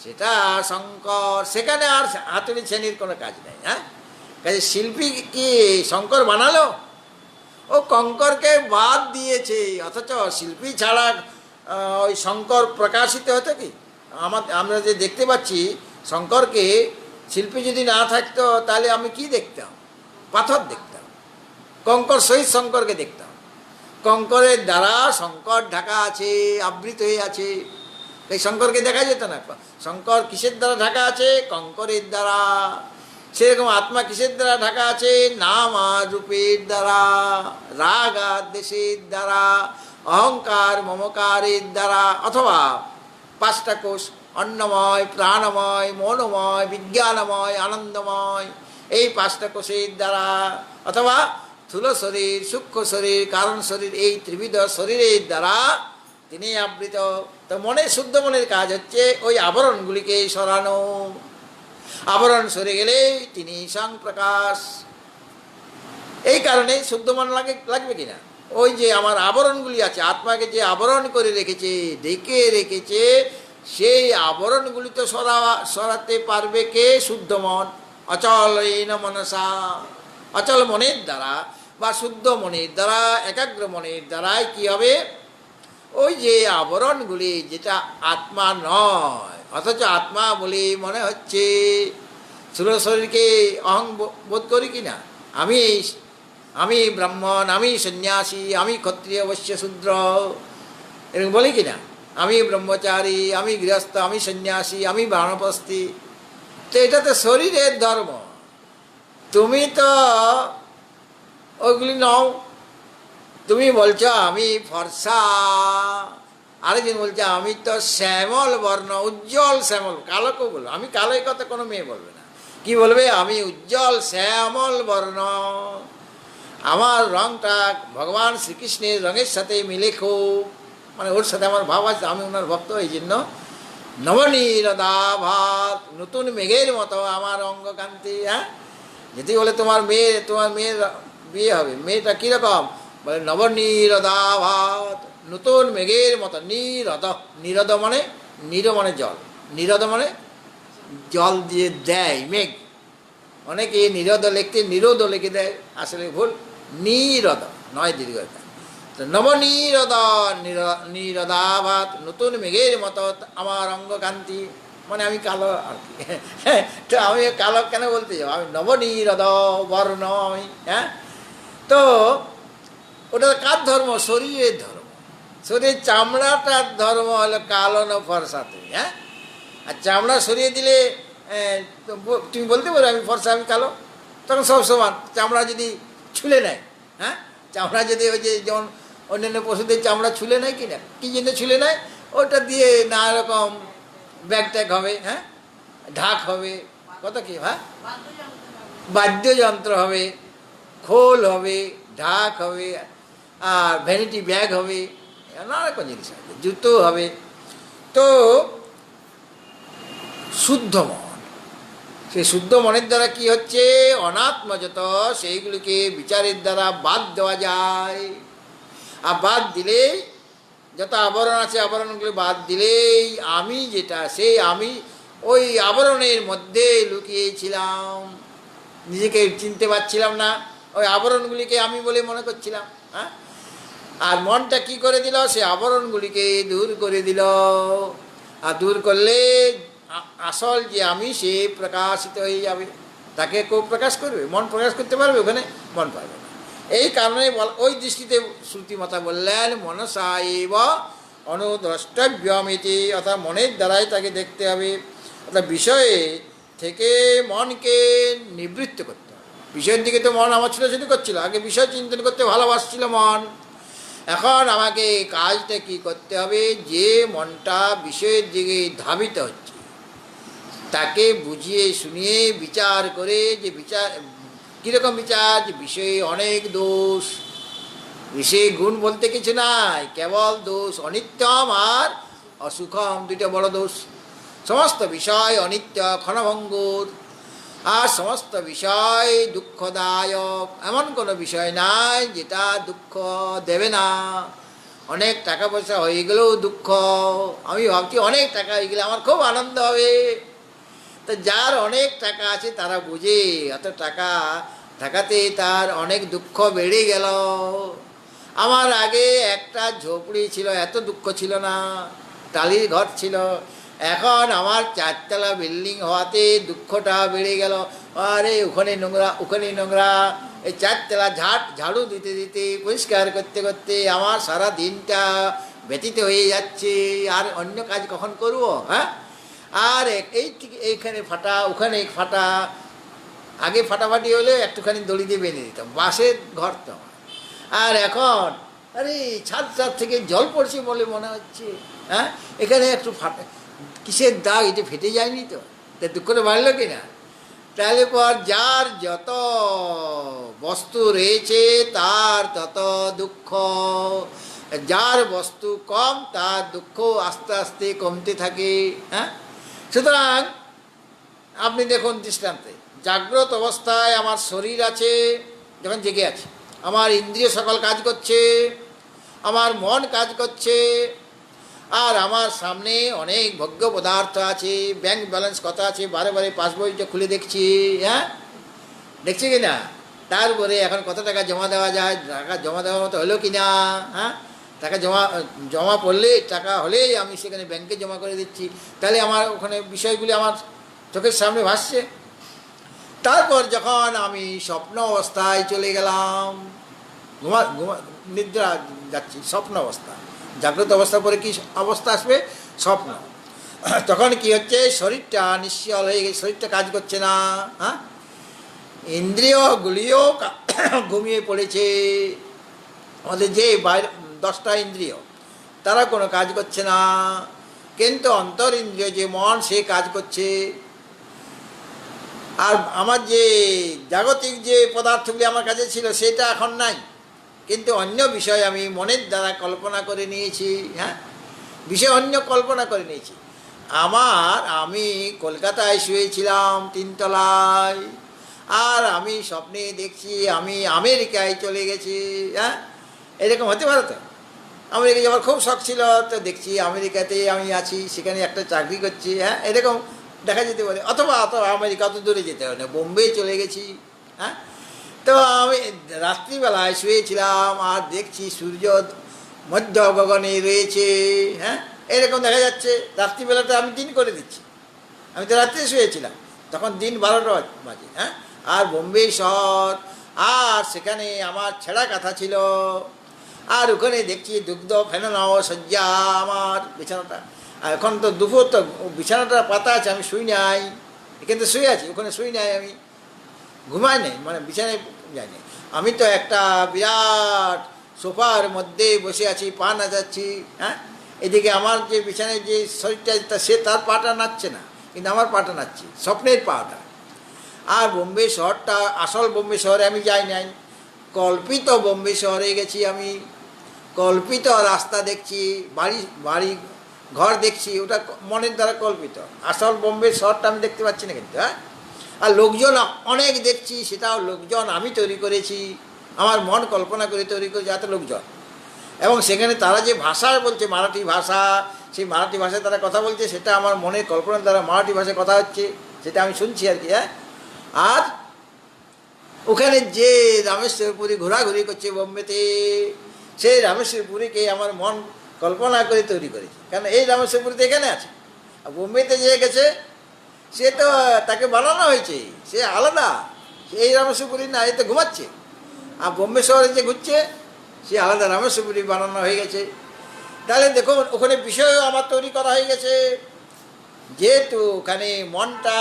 সেটা শঙ্কর। সেখানে আর হাতুড়ি ছেনির কোনো কাজ নেই, হ্যাঁ। কাজে শিল্পী কি শঙ্কর বানালো? ও কঙ্করকে বাদ দিয়েছে। অথচ শিল্পী ছাড়া ওই শঙ্কর প্রকাশিত হতো কি? আমরা যে দেখতে পাচ্ছি শঙ্করকে, শিল্পী যদি না থাকতো তাহলে আমি কি দেখতাম? পাথর দেখতাম। কঙ্কর সহিত শঙ্করকে দেখতাম। কঙ্করের দ্বারা শঙ্কর ঢাকা আছে, আবৃত হয়ে আছে, এই শঙ্করকে দেখা যেত না। শঙ্কর কিসের দ্বারা ঢাকা আছে? কঙ্করের দ্বারা। সেরকম আত্মা কিসের দ্বারা ঢাকা আছে? নাম আর রূপের দ্বারা, রাগ আর দেশের দ্বারা, অহংকার মমকারের দ্বারা, অথবা পাঁচটা কোষ অন্নময়, প্রাণময়, মনোময়, বিজ্ঞানময়, আনন্দময়, এই পাঁচটা কোষের দ্বারা, অথবা স্থূল শরীর, সূক্ষ্ম শরীর, কারণ শরীর, এই ত্রিবিধ শরীরের দ্বারা তিনি আবৃত। তো মনে, শুদ্ধ মনের কাজ হচ্ছে ওই আবরণগুলিকে সরানো। আবরণ সরে গেলে তিনি স্বয়ং প্রকাশ। এই কারণে শুদ্ধ মন লাগবে কিনা, ওই যে আমার আবরণগুলি আছে, আত্মাকে যে আবরণ করে রেখেছে, ঢেকে রেখেছে, সেই আবরণগুলি তো সরাতে পারবে কে? শুদ্ধ মন। অচল মনসা, অচল মনের দ্বারা বা শুদ্ধ মনের দ্বারা, একাগ্র মনের দ্বারাই কি হবে? ওই যে আবরণগুলি, যেটা আত্মা নয় অথচ আত্মা বলে মনে হচ্ছে, স্থূল শরীরকে অহং বোধ করি কিনা, আমি ব্রাহ্মণ, আমি সন্ন্যাসী, আমি ক্ষত্রিয় বৈশ্য শূদ্র, এরকম বলি কিনা, আমি ব্রহ্মচারী, আমি গৃহস্থ, আমি সন্ন্যাসী, আমি বানপ্রস্থি। তো এটা তো শরীরের ধর্ম, তুমি তো ওইগুলি নও। তুমি বলছো আমি ফর্সা, আরেকজন বলছে আমি তো শ্যামল বর্ণ, উজ্জ্বল শ্যামল। কালোকেও বলবো, আমি কালো, এই কথা কোনো মেয়ে বলবে না। কি বলবে? আমি উজ্জ্বল শ্যামল বর্ণ, আমার রংটা ভগবান শ্রীকৃষ্ণের রঙের সাথে মিলে খুব, মানে ওর সাথে আমার ভাব আছে, আমি ওনার ভক্ত। এই জন্য নবনীরদাভাত, নতুন মেঘের মতো আমার অঙ্গকান্তি। হ্যাঁ, যদি বলে তোমার মেয়ের বিয়ে হবে, মেয়েটা কীরকম? বলে নবনীরদাভাত, নতুন মেঘের মতো। নিরদ মানে, নির মানে জল, নিরদ মানে জল দিয়ে দেয় মেঘ। অনেকে নিরদ লিখতে নিরোধ লিখে দেয়, আসলে ভুল, নিরদ নয়, দীর্ঘ। তো নবনীরদ, নিরদাভাত, নতুন মেঘের মতো আমার অঙ্গকান্তি, মানে আমি কালো আর কি। তো আমি কালো কেন বলতে যাবো? আমি নবনীরদ বর্ণ আমি। হ্যাঁ, তো ওটা কার ধর্ম? শরীরের ধর্ম। শরীরের চামড়াটার ধর্ম হলো কালো না ফর্সাতে। হ্যাঁ, আর চামড়া সরিয়ে দিলে তুমি বলতে পারো আমি ফর্সা, আমি কালো, তখন সব সমান। চামড়া যদি ছুলে নেয়, হ্যাঁ, চামড়া যদি ওই যে যেমন অন্যান্য পশুদের চামড়া ছুলে নেয় কিনা, কী জন্য ছুলে নেয়? ওটা দিয়ে নানা রকম ব্যাগ ট্যাগ হবে, হ্যাঁ, ঢাক হবে, কত কী, হ্যাঁ, বাদ্যযন্ত্র হবে, খোল হবে, ঢাক হবে, আর ভ্যানিটি ব্যাগ হবে, নানা রকম জিনিস হবে, জুতো হবে। তো শুদ্ধ মন, সেই শুদ্ধ মনের দ্বারা কি হচ্ছে? অনাত্মযত সেইগুলিকে বিচারের দ্বারা বাদ দেওয়া যায়। আর বাদ দিলেই, যত আবরণ আছে আবরণগুলি বাদ দিলেই আমি যেটা, সেই আমি ওই আবরণের মধ্যে লুকিয়েছিলাম, নিজেকে চিনতে পারছিলাম না, ওই আবরণগুলিকে আমি বলে মনে করছিলাম। হ্যাঁ, আর মনটা কি করে দিল? সে আবরণগুলিকে দূর করে দিল। আর দূর করলে আসল যে আমি, সে প্রকাশিত হয়ে যাবে। তাকে কেউ প্রকাশ করবে? মন প্রকাশ করতে পারবে? ওখানে মন পারবে না। এই কারণে ওই দৃষ্টিতে শ্রুতিমাতা বললেন মনসা এব অনুদ্রষ্টব্যমিতি, অর্থাৎ মনের দ্বারাই তাকে দেখতে হবে। অর্থাৎ বিষয়ে থেকে মনকে নিবৃত্ত করতে হবে। বিষয়ের দিকে তো মন আমার ছোটাছুটি করছিল, আগে বিষয় চিন্তন করতে ভালোবাসছিল মন। এখন আমাকে কাজটা কি করতে হবে? যে মনটা বিষয়ের দিকে ধাবিত হচ্ছে, তাকে বুঝিয়ে শুনিয়ে বিচার করে, যে বিচার কীরকম বিচার? যে বিষয়ে অনেক দোষ, বিষয়ে গুণ বলতে কিছু নাই, কেবল দোষ, অনিত্যম আর অসুখম, দুইটা বড় দোষ। সমস্ত বিষয় অনিত্য, ক্ষণভঙ্গুর, আর সমস্ত বিষয় দুঃখদায়ক। এমন কোনো বিষয় নাই যেটা দুঃখ দেবে না। অনেক টাকা পয়সা হয়ে গেলেও দুঃখ। আমি ভাবছি অনেক টাকা হয়ে গেলে আমার খুব আনন্দ হবে। তো যার অনেক টাকা আছে তারা বুঝে, এত টাকা থাকাতে তার অনেক দুঃখ বেড়ে গেল। আমার আগে একটা ঝোপড়ি ছিল, এত দুঃখ ছিল না, টালির ঘর ছিল। এখন আমার 4 তলা বিল্ডিং হওয়াতে দুঃখটা বেড়ে গেল। আরে ওখানে নোংরা, ওখানে নোংরা, এই 4 তলা ঝাড়ু দিতে দিতে, পরিষ্কার করতে করতে আমার সারা দিনটা ব্যতীত হয়ে যাচ্ছে। আর অন্য কাজ কখন করব? হ্যাঁ, আর এইখানে ফাটা, ওখানে ফাটা। আগে ফাটাফাটি হলে একটুখানি দড়ি দিয়ে বেঁধে দিতাম, বাঁশের ঘর তো। আর এখন আরে ছাদ থেকে জল পড়ছে বলে মনে হচ্ছে। হ্যাঁ, এখানে একটু ফাটা, কিসের দাগ, এটা ফেটে যায়নি তো, তা দুঃখটা বাড়লো কি না? তাহলে পর যার যত বস্তু রয়েছে তার তত দুঃখ। যার বস্তু কম তার দুঃখ আস্তে আস্তে কমতে থাকে। হ্যাঁ, সুতরাং আপনি দেখুন দৃষ্টান্তে, জাগ্রত অবস্থায় আমার শরীর আছে, যখন জেগে আছে আমার ইন্দ্রিয় সকল কাজ করছে, আমার মন কাজ করছে, আর আমার সামনে অনেক ভোগ্য পদার্থ আছে, ব্যাংক ব্যালেন্স কত আছে বারে বারে পাসবইটা খুলে দেখছি। হ্যাঁ, দেখছি কি না, তারপরে এখন কত টাকা জমা দেওয়া যায়, টাকা জমা দেওয়ার মতো হলো কি না। হ্যাঁ, টাকা জমা জমা পড়লে টাকা হলেই আমি সেখানে ব্যাংকে জমা করে দিচ্ছি, তাহলে আমার ওখানে বিষয়গুলি আমার চোখের সামনে ভাসছে। তারপর যখন আমি স্বপ্ন অবস্থায় চলে গেলাম, নিদ্রা যাচ্ছি, স্বপ্ন অবস্থা, জাগ্রত অবস্থার পরে কি অবস্থা আসবে, স্বপ্ন। তখন কি হচ্ছে, শরীরটা নিশ্চল হয়ে গেছে, শরীরটা কাজ করছে না। হ্যাঁ, ইন্দ্রিয়গুলিও ঘুমিয়ে পড়েছে। আমাদের যে বাইরে 10টা ইন্দ্রিয়, তারা কোনো কাজ করছে না, কিন্তু অন্তর ইন্দ্রিয় যে মন, সে কাজ করছে। আর আমার যে জাগতিক যে পদার্থগুলি আমার কাছে ছিল সেটা এখন নাই, কিন্তু অন্য বিষয় আমি মনের দ্বারা কল্পনা করে নিয়েছি। হ্যাঁ, বিষয় অন্য কল্পনা করে নিয়েছি। আমি কলকাতায় শুয়েছিলাম 3 তলায়, আর আমি স্বপ্নে দেখছি আমি আমেরিকায় চলে গেছি। হ্যাঁ, এরকম হতে পারে তো। আমেরিকা যাওয়ার খুব শখ ছিল, তো দেখছি আমেরিকাতে আমি আছি, সেখানে একটা চাকরি করছি। হ্যাঁ, এরকম দেখা যেতে পারে। অথবা আমেরিকা অত দূরে যেতে হবে না, বোম্বে চলে গেছি। হ্যাঁ, তো আমি রাত্রিবেলায় শুয়েছিলাম আর দেখছি সূর্য মধ্য গগনে রয়েছে। হ্যাঁ, এরকম দেখা যাচ্ছে। রাত্রিবেলাটা আমি দিন করে দিচ্ছি, আমি তো রাত্রে শুয়েছিলাম, তখন দিন 12টা বাজে। হ্যাঁ, আর বোম্বে শহর, আর সেখানে আমার ছেঁড়া কাঁথা ছিল, আর ওখানে দেখছি দুগ্ধ ফেনানো শয্যা আমার বিছানাটা। আর এখন তো দুপুর, তো বিছানাটা পাতা আছে, আমি শুই নাই, এখানে তো শুয়ে আছি, ওখানে শুই নাই, আমি ঘুমাই নাই, মানে বিছানায় যাই নাই। আমি তো একটা বিরাট সোফার মধ্যে বসে আছি, পা নাচাচ্ছি। হ্যাঁ, এদিকে আমার যে বিছানায় যে শরীরটা, সে তার পাটা নাচছে না, কিন্তু আমার পাটা নাচছে, স্বপ্নের পাটা। আর বোম্বে শহরটা, আসল বোম্বে শহরে আমি যাই নাই, কল্পিত বোম্বে শহরে গেছি আমি। কল্পিত রাস্তা দেখছি, বাড়ি বাড়ি ঘর দেখছি, ওটা মনের দ্বারা কল্পিত। আসল বোম্বে শহরটা আমি দেখতে পাচ্ছি না কিন্তু। হ্যাঁ, আর লোকজন অনেক দেখছি, সেটাও লোকজন আমি তৈরি করেছি, আমার মন কল্পনা করে তৈরি করেছি এত লোকজন। এবং সেখানে তারা যে ভাষা বলছে, মারাঠি ভাষা, সেই মারাঠি ভাষায় তারা কথা বলছে, সেটা আমার মনের কল্পনার দ্বারা মারাঠি ভাষায় কথা হচ্ছে, সেটা আমি শুনছি আর কি। হ্যাঁ, আর ওখানে যে রামেশ্বর পুরী ঘোরাঘুরি করছে বোম্বেতে, সেই রামেশ্বর পুরীকে আমার মন কল্পনা করে তৈরি করেছে। কারণ এই রামেশ্বর পুরী তো এখানে আছে, আর বোম্বেতে যে গেছে সে তো তাকে বানানো হয়েছে, সে আলাদা, এই রামেশ্বর পুরী না, এ তো ঘুমাচ্ছে। আর বোম্বে শহরে যে ঘুরছে সে আলাদা, রামেশ্বর পুরী বানানো হয়ে গেছে। তাহলে দেখুন, ওখানে বিষয়ও আমার তৈরি করা হয়ে গেছে। যেহেতু ওখানে মনটা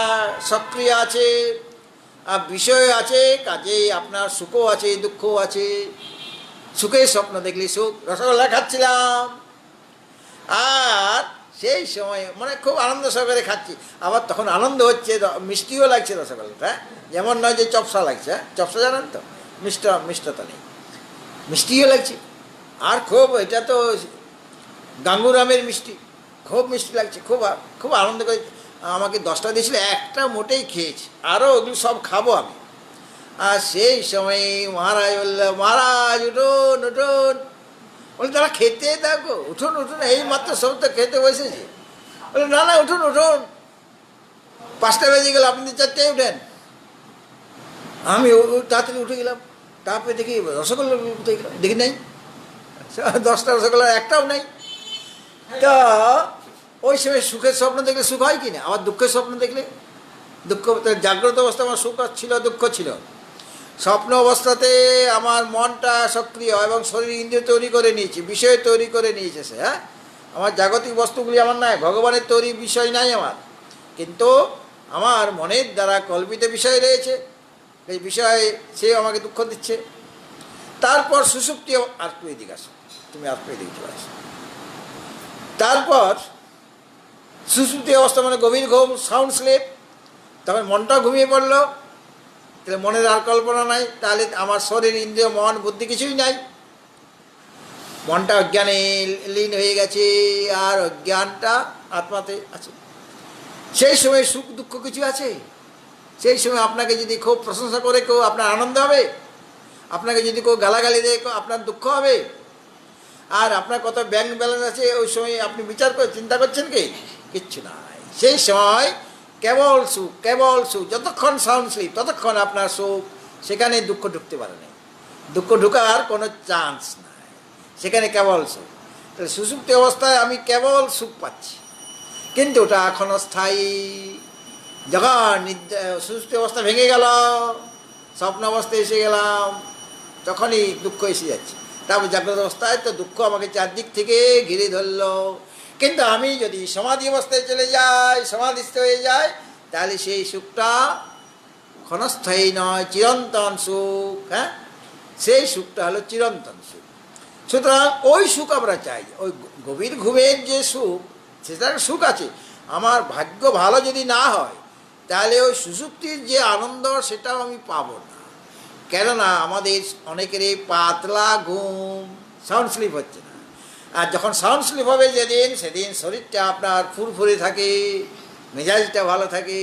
সক্রিয় আছে আর বিষয় আছে, কাজেই আপনার সুখও আছে, দুঃখও আছে। সুখের স্বপ্ন দেখলি সুখ, রসগোল্লা খাচ্ছিলাম, আর সেই সময় মানে খুব আনন্দ সহকারে খাচ্ছি। আবার তখন আনন্দ হচ্ছে, মিষ্টিও লাগছে রসগোল্লাটা, যেমন নয় যে চপসা লাগছে। চপসা জানেন তো, মিষ্টতা নেই, মিষ্টিও লাগছে। আর খুব, এটা তো গাঙ্গুরামের মিষ্টি, খুব মিষ্টি লাগছে, খুব খুব আনন্দ করে। আমাকে 10টা দিয়েছিল, একটা মোটেই খেয়েছি, আরও ওগুলো সব খাবো আমি। আর সেই সময় মহারাজ বলল, মহারাজ উঠুন উঠুন। বলে তারা খেতে দেখো, উঠুন উঠুন, এই মাত্র সব তো খেতে বসেছে। বলে না না, উঠুন উঠুন, 5টা বেজে গেল, আপনি 4টায় উঠেন। আমি তাড়াতাড়ি উঠে গেলাম, তারপরে দেখি রসগোল্লা উঠে গেলাম, দেখি নাই, 10টা রসগোল্লা একটাও নাই। তা ওই সময় সুখের স্বপ্ন দেখলে সুখ হয় কি না, আবার দুঃখের স্বপ্ন দেখলে দুঃখ। জাগ্রত অবস্থা আমার সুখ ছিল, দুঃখ ছিল। স্বপ্ন অবস্থাতে আমার মনটা সক্রিয় এবং শরীর ইন্দ্রিয় তৈরি করে নিয়েছি, বিষয় তৈরি করে নিয়েছে সে। হ্যাঁ, আমার জাগতিক বস্তুগুলি আমার নাই, ভগবানের তৈরি বিষয় নাই আমার, কিন্তু আমার মনের দ্বারা কল্পিত বিষয় রয়েছে, এই বিষয়ে সে আমাকে দুঃখ দিচ্ছে। তারপর সুষুপ্তি, আর একটু এদিকে আসো, তুমি আর একটু এদিকে চলে আসো। তারপর সুষুপ্তি অবস্থা মানে গভীর ঘুম, সাউন্ড স্লিপ, তখন মনটাও ঘুমিয়ে পড়লো। তাহলে মনের আর কল্পনা নাই, তাহলে আমার শরীর ইন্দ্রিয় মন বুদ্ধি কিছুই নাই। মনটা অজ্ঞানে লীন হয়ে গেছে, আর অজ্ঞানটা আত্মাতে আছে। সেই সময় সুখ দুঃখ কিছু আছে? সেই সময় আপনাকে যদি খুব প্রশংসা করে কেউ, আপনার আনন্দ হবে? আপনাকে যদি কেউ গালাগালি দেয় আপনার দুঃখ হবে? আর আপনার কত ব্যাংক ব্যালেন্স আছে ওই সময় আপনি বিচার করে চিন্তা করছেন কি? কিচ্ছু নাই। সেই সময় কেবল সুখ, কেবল সুখ। যতক্ষণ সাউন্ড স্লিপ ততক্ষণ আপনার সুখ, সেখানে দুঃখ ঢুকতে পারে না। দুঃখ ঢুকার কোনো চান্স নাই, সেখানে কেবল সুখ। তাহলে সুষুপ্তি অবস্থায় আমি কেবল সুখ পাচ্ছি, কিন্তু ওটা এখনও স্থায়ী। যখন সুষুপ্তি অবস্থা ভেঙে গেল, স্বপ্ন অবস্থায় এসে গেলাম, তখনই দুঃখ এসে যাচ্ছে। তারপর জাগ্রত অবস্থায় তো দুঃখ আমাকে চারদিক থেকে ঘিরে ধরলো। কিন্তু আমি যদি সমাধি অবস্থায় চলে যাই, সমাধিস্থ হয়ে যায়, তাহলে সেই সুখটা ক্ষণস্থায়ী নয়, চিরন্তন সুখ। হ্যাঁ, সেই সুখটা হলো চিরন্তন সুখ। সুতরাং ওই সুখ আমরা চাই। ওই গভীর ঘুমের যে সুখ, সেটার সুখ আছে। আমার ভাগ্য ভালো যদি না হয়, তাহলে ওই সুষুপ্তির যে আনন্দ, সেটাও আমি পাবো না। কেননা আমাদের অনেকেরই পাতলা ঘুম, সাউন্ড স্লিপ হচ্ছে না। আর যখন সাউন্ড স্লিপ হবে যেদিন, সেদিন শরীরটা আপনার ফুরফুরে থাকে, মেজাজটা ভালো থাকে,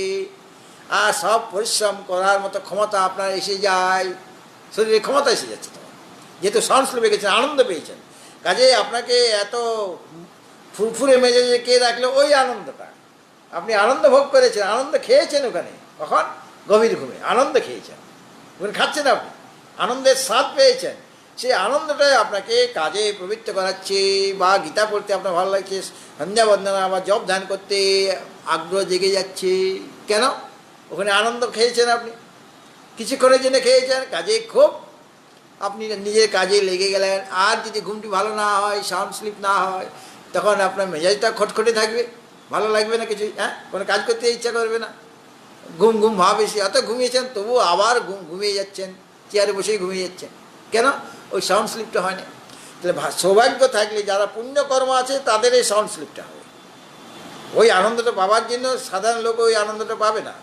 আর সব পরিশ্রম করার মতো ক্ষমতা আপনার এসে যায়, শরীরে ক্ষমতা এসে যাচ্ছে। তখন যেহেতু সাউন্ড স্লিপে গেছেন, আনন্দ পেয়েছেন, কাজে আপনাকে এত ফুরফুরে মেজাজে কে রাখলে? ওই আনন্দটা আপনি আনন্দ ভোগ করেছেন, আনন্দ খেয়েছেন ওখানে। কখন? গভীর ঘুমে আনন্দ খেয়েছেন, ওখানে খাচ্ছেন আপনি, আনন্দের স্বাদ পেয়েছেন। সেই আনন্দটাই আপনাকে কাজে প্রবৃত্ত করাচ্ছে। বা গীতা পড়তে আপনার ভালো লাগছে, সন্ধ্যা বন্দনা বা জপ ধ্যান করতে আগ্রহ জেগে যাচ্ছে। কেন? ওখানে আনন্দ খেয়েছেন আপনি, কিছুক্ষণের জন্য খেয়েছেন, কাজে খুব আপনি নিজের কাজে লেগে গেলেন। আর যদি ঘুমটি ভালো না হয়, সাউন্ড স্লিপ না হয়, তখন আপনার মেজাজটা খটখটে থাকবে, ভালো লাগবে না কিছুই। হ্যাঁ, কোনো কাজ করতে ইচ্ছা করবে না, ঘুম ঘুম ভাব এসে। অত ঘুমিয়েছেন তবুও আবার ঘুমিয়ে যাচ্ছেন, চেয়ারে বসেই ঘুমিয়ে যাচ্ছেন। কেন? ওই সাউন্ড স্লিপটা হয় না। তাহলে সৌভাগ্য থাকলে যারা পুণ্যকর্ম আছে, তাদের এই সাউন্ড স্লিপটা হবে। ওই আনন্দটা পাওয়ার জন্য সাধারণ লোক ওই আনন্দটা পাবে না।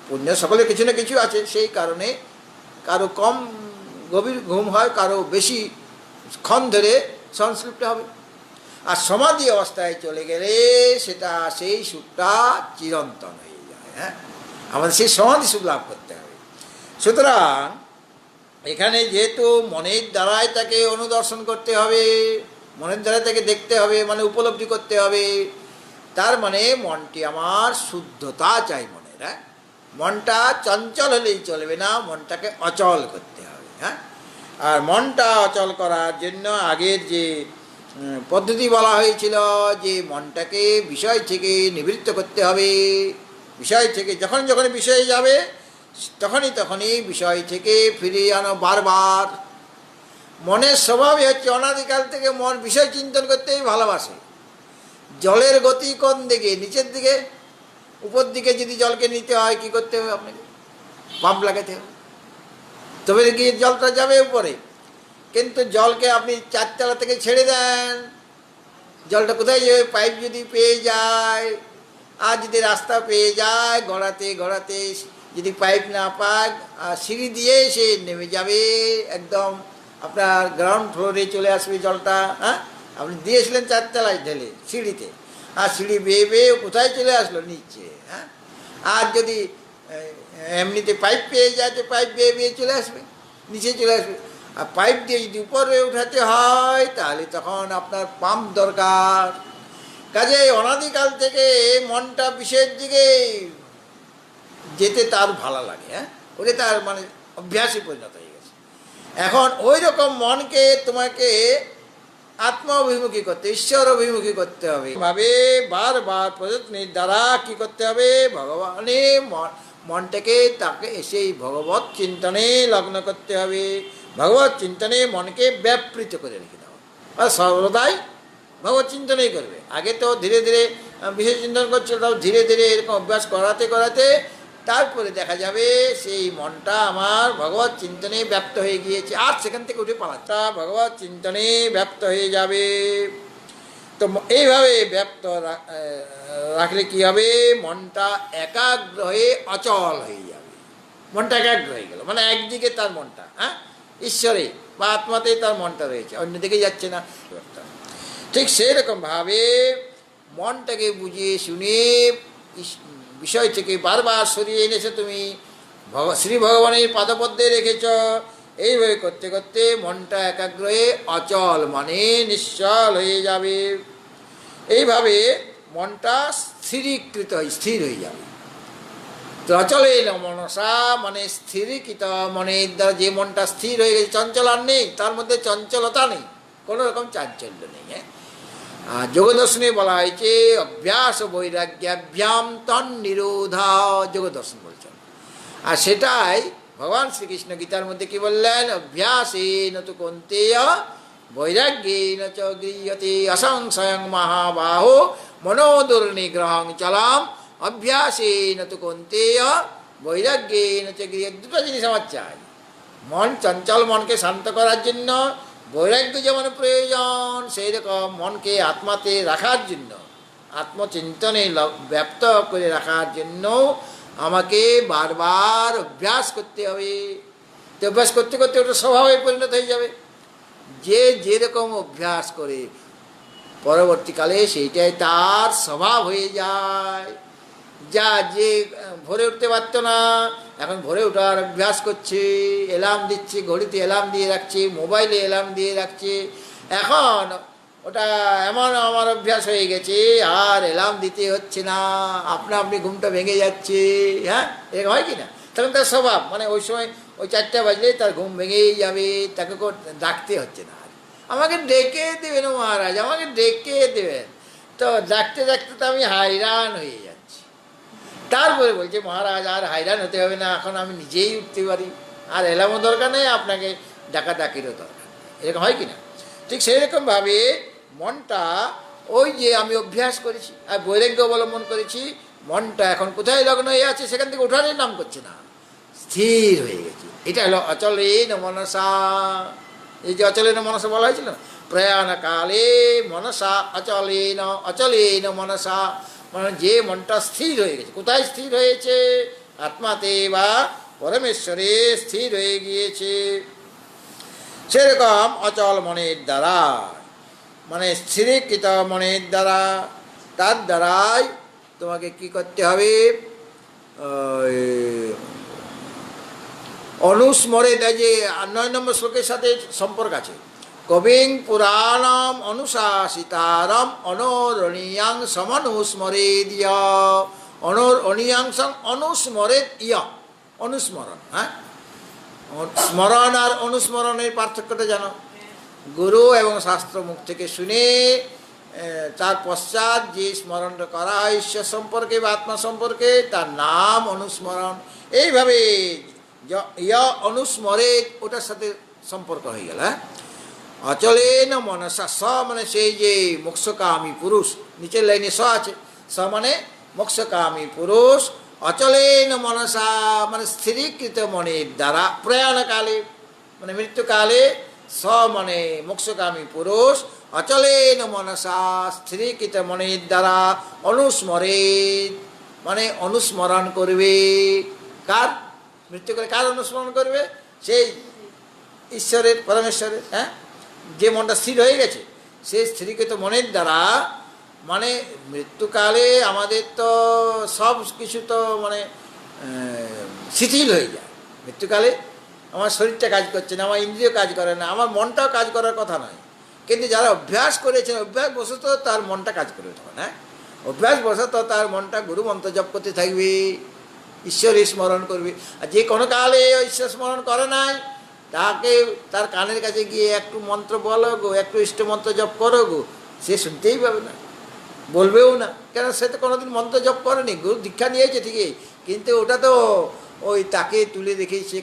পুণ্য সকলের কিছু না কিছু আছে, সেই কারণে কারো কম গভীর ঘুম হয়, কারো বেশি ক্ষণ ধরে সাউন্ড স্লিপটা হবে। আর সমাধি অবস্থায় চলে গেলে সেটা, সেই সুখটা চিরন্তন হয়ে যায়। হ্যাঁ, আমাদের সেই সমাধি সুখ লাভ করতে হবে। সুতরাং এখানে যেহেতু মনের দ্বারাই তাকে অনুদর্শন করতে হবে, মনের দ্বারাই তাকে দেখতে হবে, মানে উপলব্ধি করতে হবে, তার মানে মনটি আমার শুদ্ধতা চাই মনের। হ্যাঁ, মনটা চঞ্চল হলেই চলবে না, মনটাকে অচল করতে হবে। হ্যাঁ, আর মনটা অচল করার জন্য আগের যে পদ্ধতি বলা হয়েছিল, যে মনটাকে বিষয় থেকে নিবৃত্ত করতে হবে। বিষয় থেকে যখন যখন বিষয়ে যাবে, তখনই বিষয় থেকে ফিরিয়ে আনো বারবার। মনের স্বভাবই হচ্ছে অনাদিকাল থেকে মন বিষয় চিন্তন করতেই ভালোবাসে। জলের গতি কোন দিকে? নিচের দিকে। উপর দিকে যদি জলকে নিতে হয়, কী করতে হবে? আপনাকে পাম্প লাগাতে হবে, তবে গিয়ে জলটা যাবে উপরে। কিন্তু জলকে আপনি চারতলা থেকে ছেড়ে দেন, জলটা কোথায় যাবে? পাইপ যদি পেয়ে যায়, আর যদি রাস্তা পেয়ে যায়, গড়াতে গড়াতে যদি পাইপ না পায়, আর সিঁড়ি দিয়ে সে নেমে যাবে, একদম আপনার গ্রাউন্ড ফ্লোরে চলে আসবে জলটা। হ্যাঁ, আপনি দিয়েছিলেন চারতলায় ঢেলে সিঁড়িতে, আর সিঁড়ি বেয়ে বেয়ে কোথায় চলে আসলো? নিচে। হ্যাঁ, আর যদি এমনিতে পাইপ পেয়ে যায়, তো পাইপ বেয়ে বেয়ে চলে আসবে, নিচে চলে আসবে। আর পাইপ দিয়ে যদি উপরে উঠাতে হয়, তাহলে তখন আপনার পাম্প দরকার। কাজে অনাদিকাল থেকে মনটা বিষয়ের দিকে যেতে তার ভালো লাগে। হ্যাঁ, ওটা তার মানে অভ্যাসে পরিণত হয়ে গেছে। এখন ওই রকম মনকে তোমাকে আত্মা অভিমুখী করতে, ঈশ্বর অভিমুখী করতে হবে। ভাবে বারবার প্রযত্নের দ্বারা কী করতে হবে? ভগবানে মনটাকে তাকে সেই ভগবত চিন্তনে লগ্ন করতে হবে। ভগবত চিন্তনে মনকে ব্যাপৃত করে রেখে দাও, আর সর্বদাই ভগবত চিন্তনেই করবে। আগে তো ধীরে ধীরে বিশেষ চিন্তন করছিল, তাও ধীরে ধীরে এরকম অভ্যাস করাতে করাতে তারপরে দেখা যাবে সেই মনটা আমার ভগবত চিন্তনে ব্যপ্ত হয়ে গিয়েছে, আর সেখান থেকে উঠে পালাচ্ছা ভগবত চিন্তনে ব্যপ্ত হয়ে যাবে। তো এইভাবে ব্যপ্ত রাখলে কী হবে? মনটা একাগ্র হয়ে অচল হয়ে যাবে। মনটা একাগ্র হয়ে গেল, মানে একদিকে তার মনটা, হ্যাঁ, ঈশ্বরে বা আত্মাতেই তার মনটা রয়েছে, অন্যদিকে যাচ্ছে না। ঠিক সেরকমভাবে মনটাকে বুঝিয়ে শুনে বিষয় থেকে বারবার সরিয়ে এনেছো তুমি, শ্রী ভগবানের পাদপদ্মে রেখেছ। এইভাবে করতে করতে মনটা একাগ্র হয়ে অচল মানে নিশ্চল হয়ে যাবে। এইভাবে মনটা স্থিরীকৃত স্থির হয়ে যাবে। তো অচলেন মনসা মানে স্থিরীকৃত মনের দ্বারা যে মনটা স্থির হয়ে গেছে, চঞ্চল আর নেই, তার মধ্যে চঞ্চলতা নেই, কোনো রকম চাঞ্চল্য নেই। আর যোগদর্শনে বলা হয়েছে অভ্যাস বৈরাগ্যাভ্যাম তন নিরোধা, যোগদর্শন বলছেন। আর সেটাই ভগবান শ্রীকৃষ্ণ গীতার মধ্যে কি বললেন, অভ্যাসেন তু কৌন্তেয় বৈরাগ্যেন চ গৃহ্যতে অসংশয়ং মহাবাহো মনোদুর্নিগ্রহং চলাম অভ্যাসেন তু কৌন্তেয় বৈরাগ্যেন চ গৃহ্যতে। দুটো জিনিস আমার চাই, মন চঞ্চল মনকে শান্ত করার জন্য বৈরাগ্য যেমন প্রয়োজন, সেই রকম মনকে আত্মাতে রাখার জন্য, আত্মচিন্তনে ব্যপ্ত করে রাখার জন্য আমাকে বারবার অভ্যাস করতে হবে। তো অভ্যাস করতে করতে ওটা স্বভাবে পরিণত হয়ে যাবে। যে যেরকম অভ্যাস করে পরবর্তীকালে সেইটাই তার স্বভাব হয়ে যায়। যা যে ভোরে উঠতে পারতো না, এখন ভোরে ওঠার অভ্যাস করছে, অ্যালার্ম দিচ্ছে, ঘড়িতে অ্যালার্ম দিয়ে রাখছে, মোবাইলে অ্যালার্ম দিয়ে রাখছে। এখন ওটা এমন আমার অভ্যাস হয়ে গেছে, আর অ্যালার্ম দিতে হচ্ছে না, আপনি ঘুমটা ভেঙে যাচ্ছে। হ্যাঁ, এরকম হয় কি না? তখন তার স্বভাব, মানে ওই সময় ওই 4টা বাজলে তার ঘুম ভেঙেই যাবে, তাকে ডাকতে হচ্ছে না। আমাকে ডেকে দেবেন মহারাজ, আমাকে ডেকে দেবেন। তো ডাকতে ডাকতে তো আমি হাইরান হয়ে যাচ্ছি। তারপরে বলছে মহারাজ আর হাইরান হতে হবে না, এখন আমি নিজেই উঠতে পারি, আর এলামও দরকার নেই, আপনাকে ডাকাডাকিরও দরকার নেই। এরকম হয় কি না? ঠিক সেই রকমভাবে মনটা ওই যে আমি অভ্যাস করেছি আর বৈরাগ্য অবলম্বন করেছি, মনটা এখন কোথায় লগ্ন হয়ে আছে, সেখান থেকে ওঠানোর নাম করছে না, স্থির হয়ে গেছে। এটা হলো অচলেন মনসা। এই যে অচলেন মনসা বলা হয়েছিল, প্রয়াণ কালে মনসা অচলেন, অচলেন মনসা মানে যে মনটা স্থির হয়ে গেছে। কোথায় স্থির হয়েছে? আত্মাতে বা পরমেশ্বরে স্থির হয়ে গিয়েছে। সেরকম অচল মনের দ্বারা মানে স্থিরীকৃত মনের দ্বারা, তার দ্বারাই তোমাকে কি করতে হবে, অনুস্মরে দেয় যে 9 নম্বর শ্লোকের সাথে সম্পর্ক আছে। কবিং পুরাণম অনুশাসিতারম অনরণীয়াং সমনুস্মরেদ অনরণীয়াংসং অনুস্মরেদ অনুস্মরণ। হ্যাঁ, স্মরণ আর অনুস্মরণের পার্থক্যটা জানো? গুরু এবং শাস্ত্র মুখ থেকে শুনে তার পশ্চাৎ যে স্মরণটা করা হয় ঈশ্বর সম্পর্কে বা আত্মা সম্পর্কে, তার নাম অনুস্মরণ। এইভাবে অনুস্মরে ওটার সাথে সম্পর্ক হয়ে গেল। হ্যাঁ, অচলেন মনসা, স মানে সেই যে মোক্ষকামী পুরুষ, নিচের লাইনে স আছে, স মানে মোক্ষকামী পুরুষ। অচলেন মনসা মানে স্থিরীকৃত মনের দ্বারা, প্রয়াণকালে মানে মৃত্যুকালে, স মানে মোক্ষকামী পুরুষ, অচলেন মনসা স্থিরীকৃত মনের দ্বারা, অনুস্মরে মানে অনুস্মরণ করবে। কার? মৃত্যুকালে কার অনুস্মরণ করবে? সেই ঈশ্বরের, পরমেশ্বরের। হ্যাঁ, যে মনটা স্থির হয়ে গেছে সেই স্থিরীকৃত মনের দ্বারা, মানে মৃত্যুকালে আমাদের তো সব কিছু তো মানে শিথিল হয়ে যায়। মৃত্যুকালে আমার শরীরটা কাজ করছে না, আমার ইন্দ্রিয় কাজ করে না, আমার মনটাও কাজ করার কথা নয়, কিন্তু যারা অভ্যাস করেছেন অভ্যাসবশত তার মনটা কাজ করবে তখন। হ্যাঁ, অভ্যাসবশত তার মনটা গুরু মন্ত্র জপ করতে থাকবে, ঈশ্বরের স্মরণ করবে। আর যে কোনো কালে ঈশ্বর স্মরণ করে নাই, তাকে তার কানের কাছে গিয়ে একটু মন্ত্র বলো গো, একটু ইষ্ট মন্ত্র জপ করো গো, সে শুনতেই পাবে না, বলবেও না। কেন? সে তো কোনোদিন মন্ত্র জপ করেনি, গুরু দীক্ষা নিয়েছে ঠিকই, কিন্তু ওটা তো ওই তাকে তুলে রেখে সে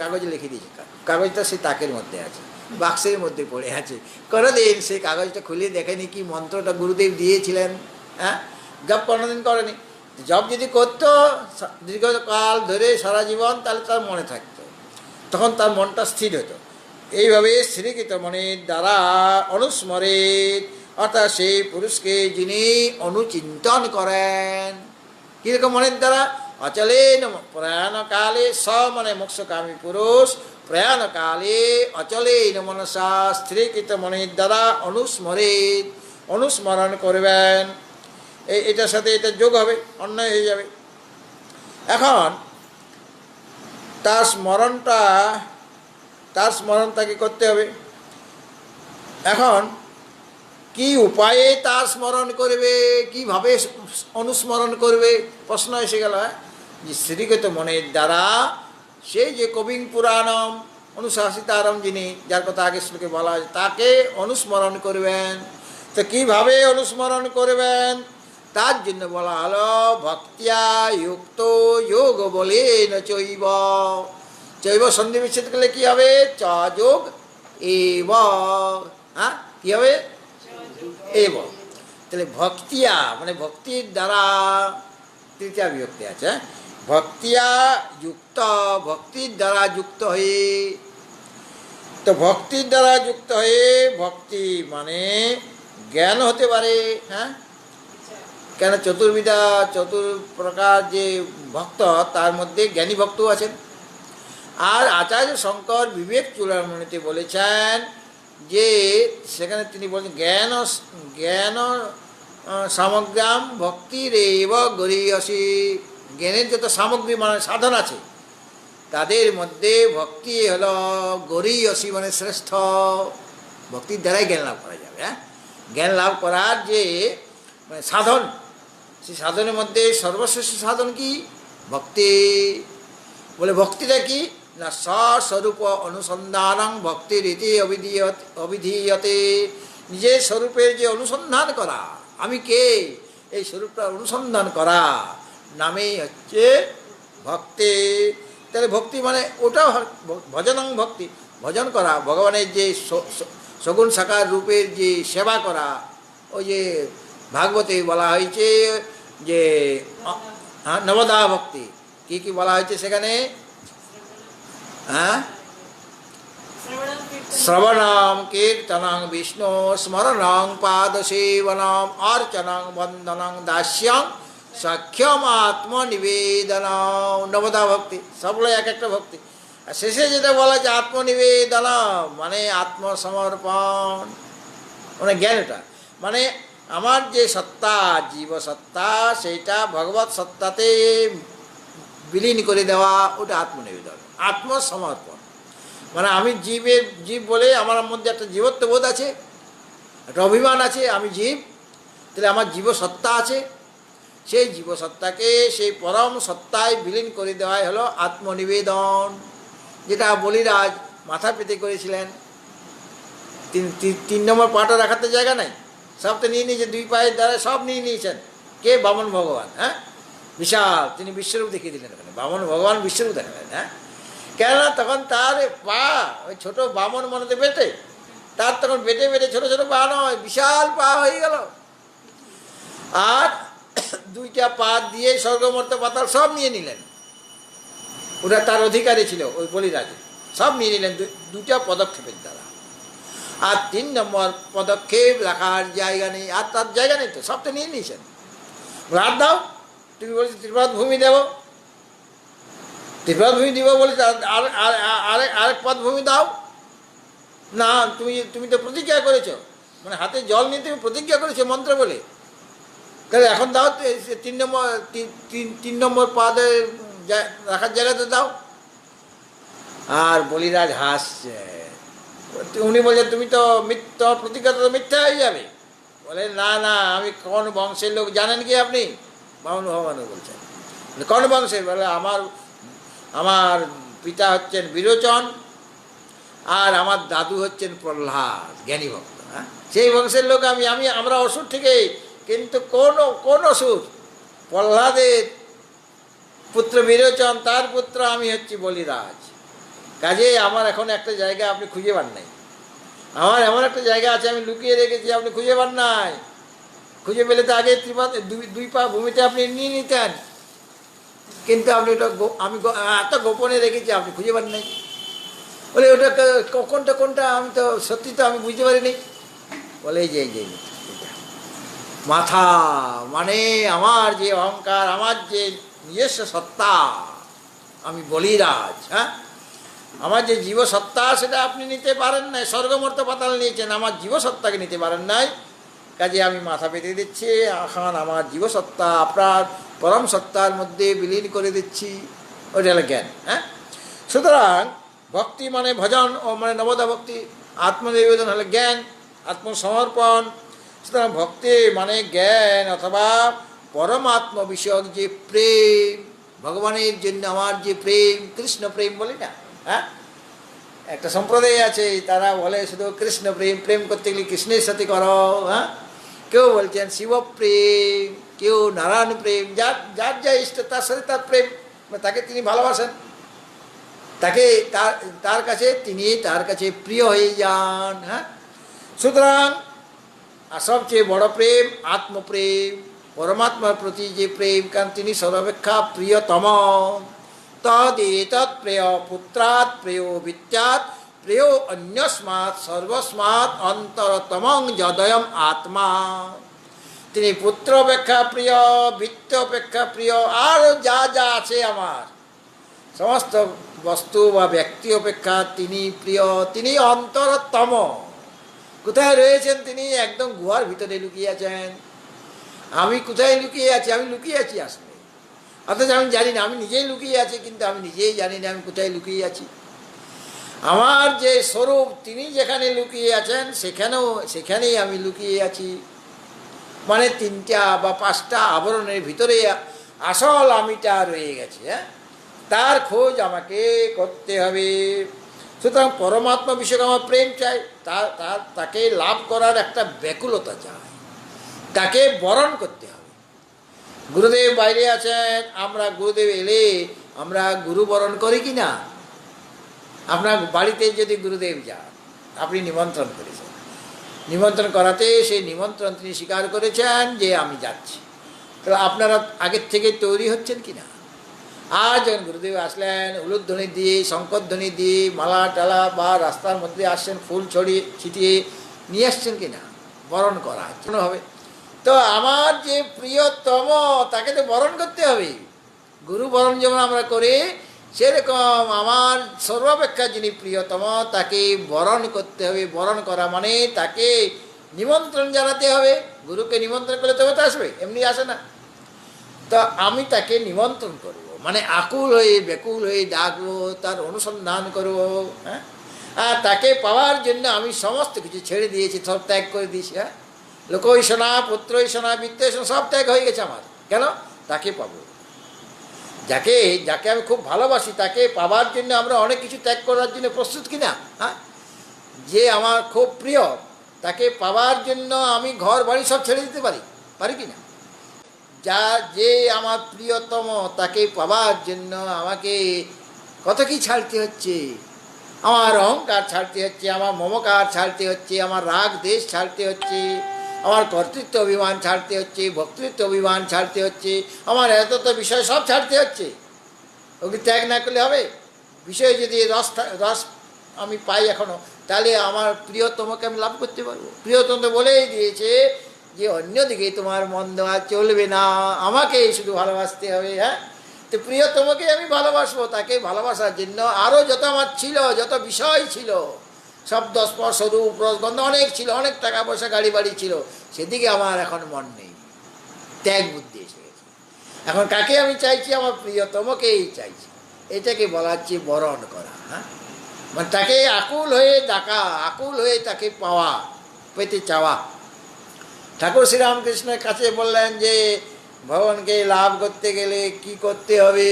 কাগজে লিখে দিয়েছে, কাগজটা সে তাকের মধ্যে আছে, বাক্সের মধ্যে পড়ে আছে। কোনোদিন সে কাগজটা খুলে দেখেনি কি মন্ত্রটা গুরুদেব দিয়েছিলেন। হ্যাঁ, জপ কোনোদিন করেনি। জপ যদি করতো দীর্ঘকাল ধরে সারা জীবন, তাহলে তার মনে থাকতো, তখন তার মনটা স্থির হতো। এইভাবে স্থিরীকৃত মনের দ্বারা অনুস্মরে, অর্থাৎ সেই পুরুষকে যিনি অনুচিন্তন করেন। কীরকম মনের দ্বারা? অচলেন প্রয়াণকালে, স মানে মোক্ষকামী পুরুষ, প্রয়াণকালে অচলেন মনসা স্থিরকৃত মনের দ্বারা অনুস্মরণ করবেন। এটার সাথে এটা যোগ হবে, অন্যায় হয়ে যাবে। এখন তার স্মরণ তাকে করতে হবে। এখন কি উপায়ে তার স্মরণ করবে, কিভাবে অনুস্মরণ করবে, প্রশ্ন এসে গেল। যে শ্রীগত মনের দ্বারা সেই যে কবিং পুরাণম অনুশাসিতারম, যিনি যার কথা আগে শ্লোকে বলা হয়, তাকে অনুস্মরণ করবেন। তো কীভাবে অনুস্মরণ করবেন, তার জন্য বলা হলো ভক্তিয়া যুক্ত যোগ বলে চৈব। চৈব সন্ধি বিচ্ছেদ করলে কী হবে, চ যোগ এব। হ্যাঁ, কী হবে, এব। তাহলে ভক্তিয়া মানে ভক্তির দ্বারা, তৃতীয়া বিভক্তি আছে, ভক্তিয়া যুক্ত, ভক্তির দ্বারা যুক্ত হয়ে। তো ভক্তির দ্বারা যুক্ত হয়ে, ভক্তি মানে জ্ঞান হতে পারে। হ্যাঁ, কেন চতুর প্রকার যে ভক্ত, তার মধ্যে জ্ঞানী ভক্তও আছেন। আর আচার্য শঙ্কর বিবেক চূড়ামণিতে বলেছেন যে, সেখানে তিনি বলেছেন জ্ঞান সামগ্রাম ভক্তিরেব গরীয়সী। জ্ঞানের যত সামগ্রী মানে সাধন আছে, তাদের মধ্যে ভক্তি হলো গরীয়সী মানে শ্রেষ্ঠ। ভক্তির দ্বারাই জ্ঞান লাভ করা যাবে। হ্যাঁ, জ্ঞান লাভ করার যে মানে সাধন, সেই সাধনের মধ্যে সর্বশ্রেষ্ঠ সাধন কি, ভক্তি। বলে ভক্তিটা কি না, স্বস্বরূপ অনুসন্ধানং ভক্তি রীতি অবিধীয়তে। নিজের স্বরূপের যে অনুসন্ধান করা, আমি কে, এই স্বরূপটা অনুসন্ধান করা নামেই হচ্ছে ভক্তি। তাহলে ভক্তি মানে ওটাও ভজনং ভক্তি, ভজন করা, ভগবানের যে সগুণ সাকার রূপের যে সেবা করা। ওই যে ভাগবতে বলা হয়েছে যে নবদা ভক্তি, কি কি বলা হয়েছে সেখানে, হ্যাঁ, শ্রবণম কীর্তনং বিষ্ণু স্মরণং পাদসেবনম অর্চনং বন্দনং দাস্যং সখ্যম আত্মনিবেদনম। নবদা ভক্তি সবগুলো এক একটা ভক্তি। আর শেষে যেটা বলা হচ্ছে আত্মনিবেদনম মানে আত্মসমর্পণ, মানে জ্ঞানটা মানে আমার যে সত্তা, জীব সত্তা, সেইটা ভগবত সত্তাতে বিলীন করে দেওয়া, ওটা আত্মনিবেদন, আত্মসমর্পণ। মানে আমি জীব বলে আমার মধ্যে একটা জীবত্ববোধ আছে, একটা অভিমান আছে, আমি জীব। তাহলে আমার জীবসত্তা আছে, সেই জীবসত্তাকে সেই পরম সত্তায় বিলীন করে দেওয়াই হলো আত্মনিবেদন। যেটা বলিরাজ মাথা পেতে করেছিলেন। তিন নম্বর পাটা রাখাতে জায়গা নাই, সব তো নিয়ে নিয়েছেন, দুই পায়ের দ্বারা সব নিয়ে নিয়েছেন। কে, বামন ভগবান। হ্যাঁ, বিশাল, তিনি বিশ্বরূপ দেখিয়ে দিলেন ওখানে, বামন ভগবান বিশ্বরূপ দেখালেন। হ্যাঁ, কেননা তখন তার পা ওই ছোটো বামন মনেতে বেটে, তার তখন বেটে বেটে ছোটো ছোটো পা নয়, বিশাল পা হয়ে গেল। আর দুইটা পা দিয়ে স্বর্গমর্ত পাতাল সব নিয়ে নিলেন। ওটা তার অধিকারী ছিল, ওই বলিরাজে সব নিয়ে নিলেন দুটা পদক্ষেপের দ্বারা। আর 3 নম্বর পদক্ষেপ রাখার জায়গা নেই, আর তার জায়গা নেই, তো সব তো নিয়ে নিয়েছেন। রাত দাও, তুমি বলছি ত্রিপাদ ভূমি দেব, ত্রিপাদ ভূমি দিব বলে আরেক পদ ভূমি দাও না। তুমি তো প্রতিজ্ঞা করেছ, মানে হাতে জল নিয়ে তুমি প্রতিজ্ঞা করেছো মন্ত্র বলে, তাহলে এখন দাও 3 নম্বর পদে রাখার জায়গাতে দাও। আর বলিরাজ হাসছে। উনি বলছেন তুমি তো তোমার প্রতিজ্ঞা তো মিথ্যা হয়ে যাবে। বলে না না, আমি কোন বংশের লোক জানেন কি আপনি? বামন ভগবান বলছেন। কোন বংশের? বলে আমার পিতা হচ্ছেন বিরোচন, আর আমার দাদু হচ্ছেন প্রহ্লাদ, জ্ঞানী ভক্ত। হ্যাঁ, সেই বংশের লোক আমরা অসুর ঠিকই, কিন্তু কোন অসুর? প্রহ্লাদের পুত্র বিরোচন, তার পুত্র আমি হচ্ছি বলিরাজ। কাজে আমার এখন একটা জায়গা আপনি খুঁজে পান নাই, আমার এমন একটা জায়গা আছে আমি লুকিয়ে রেখেছি, আপনি খুঁজে পান নাই। খুঁজে পেলে তো আগে দুই পা ভূমিতে আপনি নিয়ে নিতেন, কিন্তু আপনি ওটা আমি এত গোপনে রেখেছি, আপনি খুঁজে পান নাই। বলে ওটা কোনটা আমি তো সত্যি তো আমি বুঝতে পারিনি। বলে এই যে মাথা, মানে আমার যে অহংকার, আমার যে নিজস্ব সত্তা, আমি বলিরাজ। হ্যাঁ, আমার যে জীবসত্তা সেটা আপনি নিতে পারেন নাই, স্বর্গমর্ত পাতাল নিয়েছেন, আমার জীবসত্তাকে নিতে পারেন নাই, কাজে আমি মাথা পেতে দিচ্ছি, এখন আমার জীবসত্তা আপনার পরম সত্তার মধ্যে বিলীন করে দিচ্ছি। ওইটা হলো জ্ঞান। হ্যাঁ, সুতরাং ভক্তি মানে ভজন, ও মানে নবদা ভক্তি, আত্মনিবেদন হলো জ্ঞান, আত্মসমর্পণ। সুতরাং ভক্তি মানে জ্ঞান অথবা পরমাত্ম বিষয়ক যে প্রেম, ভগবানের জন্য আমার যে প্রেম, কৃষ্ণ প্রেম বলি না। হ্যাঁ, একটা সম্প্রদায় আছে তারা বলে শুধু কৃষ্ণ প্রেম, প্রেম করতে গেলে কৃষ্ণের সাথে করো। হ্যাঁ, কেউ বলছেন শিব প্রেম, কেউ নারায়ণ প্রেম, যার যার যা ইষ্ট তার সাথে তার প্রেম, তাকে তিনি ভালোবাসেন, তাকে তার কাছে তিনি তার কাছে প্রিয় হয়ে যান। হ্যাঁ, সুতরাং সবচেয়ে বড় প্রেম আত্মপ্রেম, পরমাত্মার প্রতি যে প্রেম, কারণ তিনি সর্বাপেক্ষা প্রিয়তম। তদেতৎ প্রেয় পুত্রাৎ প্রেয় বিত্যাৎ প্রেয় অন্যস্মাৎ সর্বস্মাৎ অন্তরতমং যদয়ম আত্মা। তিনি পুত্র অপেক্ষা প্রিয়, বৃত্ত অপেক্ষা প্রিয়, আর যা যা আছে আমার সমস্ত বস্তু বা ব্যক্তি অপেক্ষা তিনি প্রিয়, তিনি অন্তরতম। কোথায় রয়েছেন তিনি? একদম গুহার ভিতরে লুকিয়ে আছেন। আমি কোথায় লুকিয়ে আছি? আমি লুকিয়ে আছি আসলে, অথচ আমি জানি না, আমি নিজেই লুকিয়ে আছি, কিন্তু আমি নিজেই জানি না আমি কোথায় লুকিয়ে আছি। আমার যে স্বরূপ তিনি যেখানে লুকিয়ে আছেন সেখানেই আমি লুকিয়ে আছি। মানে 3টা বা 5টা আবরণের ভিতরে আসল আমিটা রয়ে গেছে। হ্যাঁ, তার খোঁজ আমাকে করতে হবে। সুতরাং পরমাত্মা বিষয়ে আমার প্রেম চাই, তাকে লাভ করার একটা ব্যাকুলতা চাই, তাকে বরণ করতে হবে। গুরুদেব বাইরে আছেন, আমরা গুরুদেব এলে আমরা গুরু বরণ করি কি না? আপনার বাড়িতে যদি গুরুদেব যান, আপনি নিমন্ত্রণ করেছেন, নিমন্ত্রণ করাতে সেই নিমন্ত্রণ তিনি স্বীকার করেছেন যে আমি যাচ্ছি, তো আপনারা আগের থেকে তৈরি হচ্ছেন কি না? আর যখন গুরুদেব আসলেন, উলুধ্বনি দিয়ে, শঙ্করধ্বনি দিয়ে, মালা টালা বা রাস্তার মধ্যে আসছেন, ফুল ছড়িয়ে ছিটিয়ে নিয়ে আসছেন কি না? বরণ করা হবে। তো আমার যে প্রিয়তম তাকে তো বরণ করতে হবে। গুরু বরণ যেমন আমরা করি, সেরকম আমার সর্বাপেক্ষা যিনি প্রিয়তম তাকে বরণ করতে হবে। বরণ করা মানে তাকে নিমন্ত্রণ জানাতে হবে। গুরুকে নিমন্ত্রণ করলে তবে তো আসবে, এমনি আসে না। তো আমি তাকে নিমন্ত্রণ করব, মানে আকুল হয়ে ব্যাকুল হয়ে ডাকবো, তার অনুসন্ধান করব। হ্যাঁ, আর তাকে পাওয়ার জন্য আমি সমস্ত কিছু ছেড়ে দিয়েছি, সব ত্যাগ করে দিয়েছি। হ্যাঁ, লোকৈষণা, পুত্রৈষণা, বিত্তৈষণা সব ত্যাগ হয়ে গেছে আমার। কেন? তাকে পাবো। যাকে যাকে আমি খুব ভালোবাসি তাকে পাবার জন্য আমরা অনেক কিছু ত্যাগ করার জন্য প্রস্তুত কিনা? হ্যাঁ, যে আমার খুব প্রিয় তাকে পাওয়ার জন্য আমি ঘর বাড়ি সব ছেড়ে দিতে পারি কিনা? যে আমার প্রিয়তম তাকে পাওয়ার জন্য আমাকে কত কি ছাড়তে হচ্ছে। আমার অহংকার ছাড়তে হচ্ছে, আমার মমকার ছাড়তে হচ্ছে, আমার রাগ দেশ ছাড়তে হচ্ছে, আমার কর্তৃত্ব অভিমান ছাড়তে হচ্ছে, ভক্তৃত্ব অভিমান ছাড়তে হচ্ছে, আমার এত বিষয় সব ছাড়তে হচ্ছে। ওকে ত্যাগ না করলে হবে? বিষয়ে যদি রস আমি পাই এখনও, তাহলে আমার প্রিয়তমকে আমি লাভ করতে পারবো। প্রিয়তম তো বলেই দিয়েছে যে অন্যদিকে তোমার মন দেওয়া চলবে না, আমাকে শুধু ভালোবাসতে হবে। হ্যাঁ, তো প্রিয়তমকে আমি ভালোবাসবো। তাকে ভালোবাসার জন্য আরও যত আমার ছিল, যত বিষয় ছিল, শব্দ স্পর্শ রূপ রসগন্ধ অনেক ছিল, অনেক টাকা পয়সা গাড়ি বাড়ি ছিল, সেদিকে আমার এখন মন নেই, ত্যাগ বুদ্ধি এসে গেছে। এখন কাকে আমি চাইছি? আমার প্রিয়তমকেই চাইছি। এটাকে বলা হচ্ছে বরণ করা। হ্যাঁ, মানে তাকে আকুল হয়ে ডাকা, আকুল হয়ে তাকে পাওয়া, পেতে চাওয়া। ঠাকুর শ্রীরামকৃষ্ণের কাছে বললেন যে ভগবানকে লাভ করতে গেলে কি করতে হবে?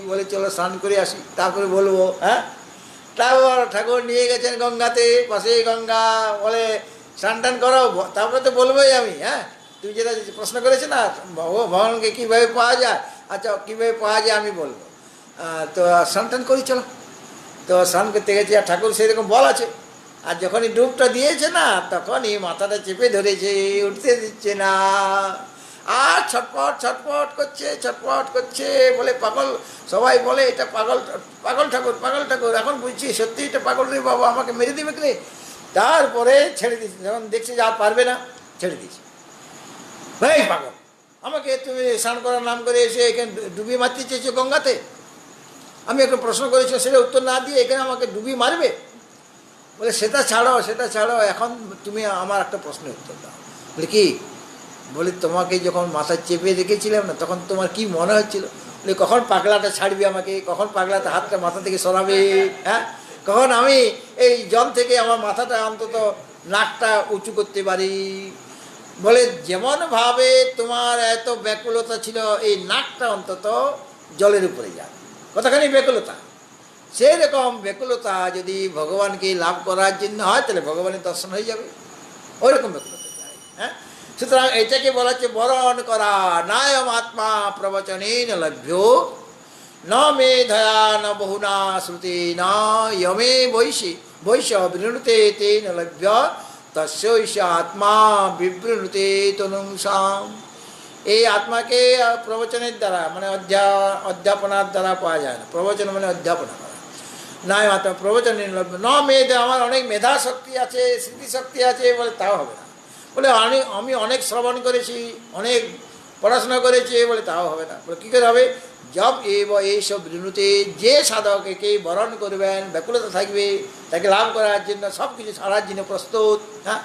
বলে চলো স্নান করে আসি, তারপরে বলবো। হ্যাঁ, তারপর ঠাকুর নিয়ে গেছেন গঙ্গাতে, পাশেই গঙ্গা, বলে স্নান টান করো, তারপরে তো বলবোই আমি। হ্যাঁ, তুই যেটা প্রশ্ন করেছে না ভগবানকে কীভাবে পাওয়া যায়, আচ্ছা কীভাবে পাওয়া যায় আমি বলবো। তো স্নান টান করি চলো। তো স্নান করতে গেছি, আর ঠাকুর সেরকম বল আছে। আর যখনই ডুবটা দিয়েছে না, তখনই মাথাটা চেপে ধরেছে, উঠতে দিচ্ছে না, আর ছটপট ছটপট করছে। বলে পাগল, সবাই বলে এটা পাগল ঠাকুর। এখন বুঝছি সত্যি এটা পাগল রে বাবা, আমাকে মেরে দিবে কে? তারপরে ছেড়ে দিয়েছি, যখন দেখছি যে আর পারবে না, ছেড়ে দিয়েছি। ভাই পাগল, আমাকে তুমি স্নান করার নাম করে এসে এখানে ডুবিয়ে মারতে চেয়েছো গঙ্গাতে, আমি একটা প্রশ্ন করেছি, সেটা উত্তর না দিয়ে এখানে আমাকে ডুবি মারবে? বলে সেটা ছাড়ো, এখন তুমি আমার একটা প্রশ্নের উত্তর দাও। বলে কি? বলি তোমাকে যখন মাথা চেপে রেখেছিলাম না, তখন তোমার কি মনে হচ্ছিল? বলে কখন পাগলাটা ছাড়বে আমাকে, কখন পাগলাটা হাতটা মাথা থেকে সরাবে, হ্যাঁ, কখন আমি এই জল থেকে আমার মাথাটা অন্তত নাকটা উঁচু করতে পারি। বলে যেমনভাবে তোমার এত ব্যাকুলতা ছিল, এই নাকটা অন্তত জলের উপরে যায়, কতখানি ব্যাকুলতা। সেই রকম ব্যাকুলতা যদি ভগবানকে লাভ করার জন্য হয়, তাহলে ভগবানের দর্শন হয়ে যাবে, ওই রকম ব্যাকুলতা যায়। হ্যাঁ, সুতরাং এটাকে বলা হচ্ছে বরণ করা। নায়ম আত্মা প্রবচনেন লভ্য, ন মেধয়া ন বহুনা শ্রুতি ন যমে বৈশ্য বৃণুতে তেন লভ্য তস্যৈষ আত্মা বিবৃণুতে তনুংসাম। এই আত্মাকে প্রবচনের দ্বারা মানে অধ্যাপনার দ্বারা পাওয়া যায় না। প্রবচন মানে অধ্যাপনা করা। নাই আত্মা প্রবচন লভ্য। ন মেধা, আমার অনেক মেধা শক্তি আছে, স্মৃতিশক্তি আছে, বলে তাও হবে না। বলে আমি অনেক শ্রবণ করেছি, অনেক পড়াশোনা করেছি, বলে তাও হবে না। বলে কী করে হবে? জব এইসব ঋণুতে, যে সাধক একে বরণ করবেন, ব্যাকুলতা থাকবে, তাকে লাভ করার জন্য সব কিছু ছাড়ার জন্য প্রস্তুত, হ্যাঁ,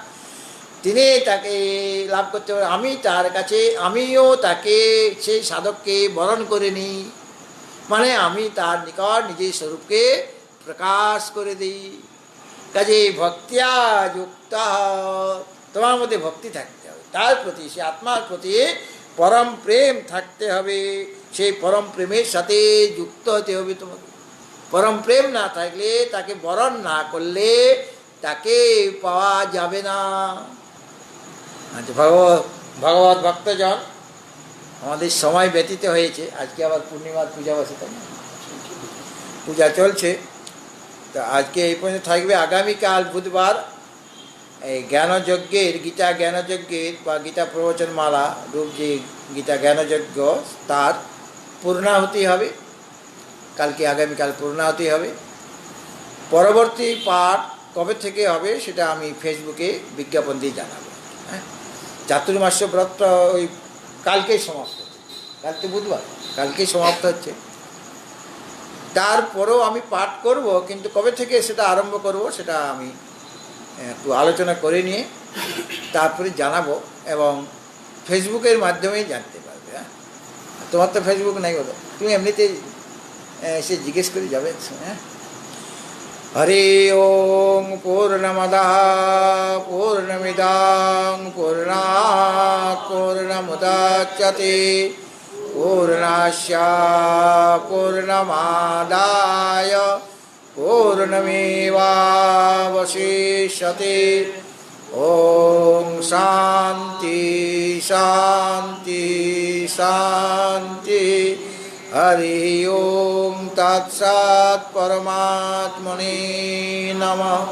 তিনি তাকে লাভ করতে পারে। আমি তার কাছে, আমিও তাকে, সেই সাধককে বরণ করে নিই, মানে আমি তার নিকট নিজের স্বরূপকে প্রকাশ করে দিই। কাজে ভক্তিয়া যুক্ত, তোমার মধ্যে ভক্তি থাকতে হবে, তার প্রতি, সে আত্মার প্রতি পরম প্রেম থাকতে হবে। সেই পরম প্রেমের সাথে যুক্ত হতে হবে তোমাকে। পরম প্রেম না থাকলে, তাকে বরণ না করলে তাকে পাওয়া যাবে না। আচ্ছা, ভগবত ভক্তজন, আমাদের সময় ব্যতীত হয়েছে। আজকে আবার পূর্ণিমার পূজা বসে, তাই না? পূজা চলছে, তো আজকে এই পর্যন্ত থাকবে। আগামীকাল বুধবার এই জ্ঞানযজ্ঞের, গীতা জ্ঞানযজ্ঞের বা গীতা প্রবচন মালা রূপ যে গীতা জ্ঞানযজ্ঞ, তার পূর্ণাহুতি হবে কালকে। আগামীকাল পূর্ণাহুতি হবে। পরবর্তী পাঠ কবে থেকে হবে সেটা আমি ফেসবুকে বিজ্ঞাপন দিয়ে জানাবো। হ্যাঁ, চাতুর্মাস্য ব্রত ওই কালকেই সমাপ্ত হচ্ছে, কালকে বুধবার, কালকেই সমাপ্ত হচ্ছে। তারপরেও আমি পাঠ করব, কিন্তু কবে থেকে সেটা আরম্ভ করব সেটা আমি একটু আলোচনা করে নিয়ে তারপরে জানাবো, এবং ফেসবুকের মাধ্যমেই জানতে পারবে। হ্যাঁ, তোমার তো ফেসবুক নাই, বলো, তুমি এমনিতে এসে জিজ্ঞেস করে যাবে। হ্যাঁ, হরি ওম পূর্ণমদঃ পূর্ণমিদং পূর্ণাৎ পূর্ণমুদচ্যতে পূর্ণস্য পূর্ণমাদায় পূর্ণমেবাবশিষ্যতে। ওম শান্তি শান্তি শান্তি। হরি ওম তৎসৎ। পরমাত্মনে নমঃ।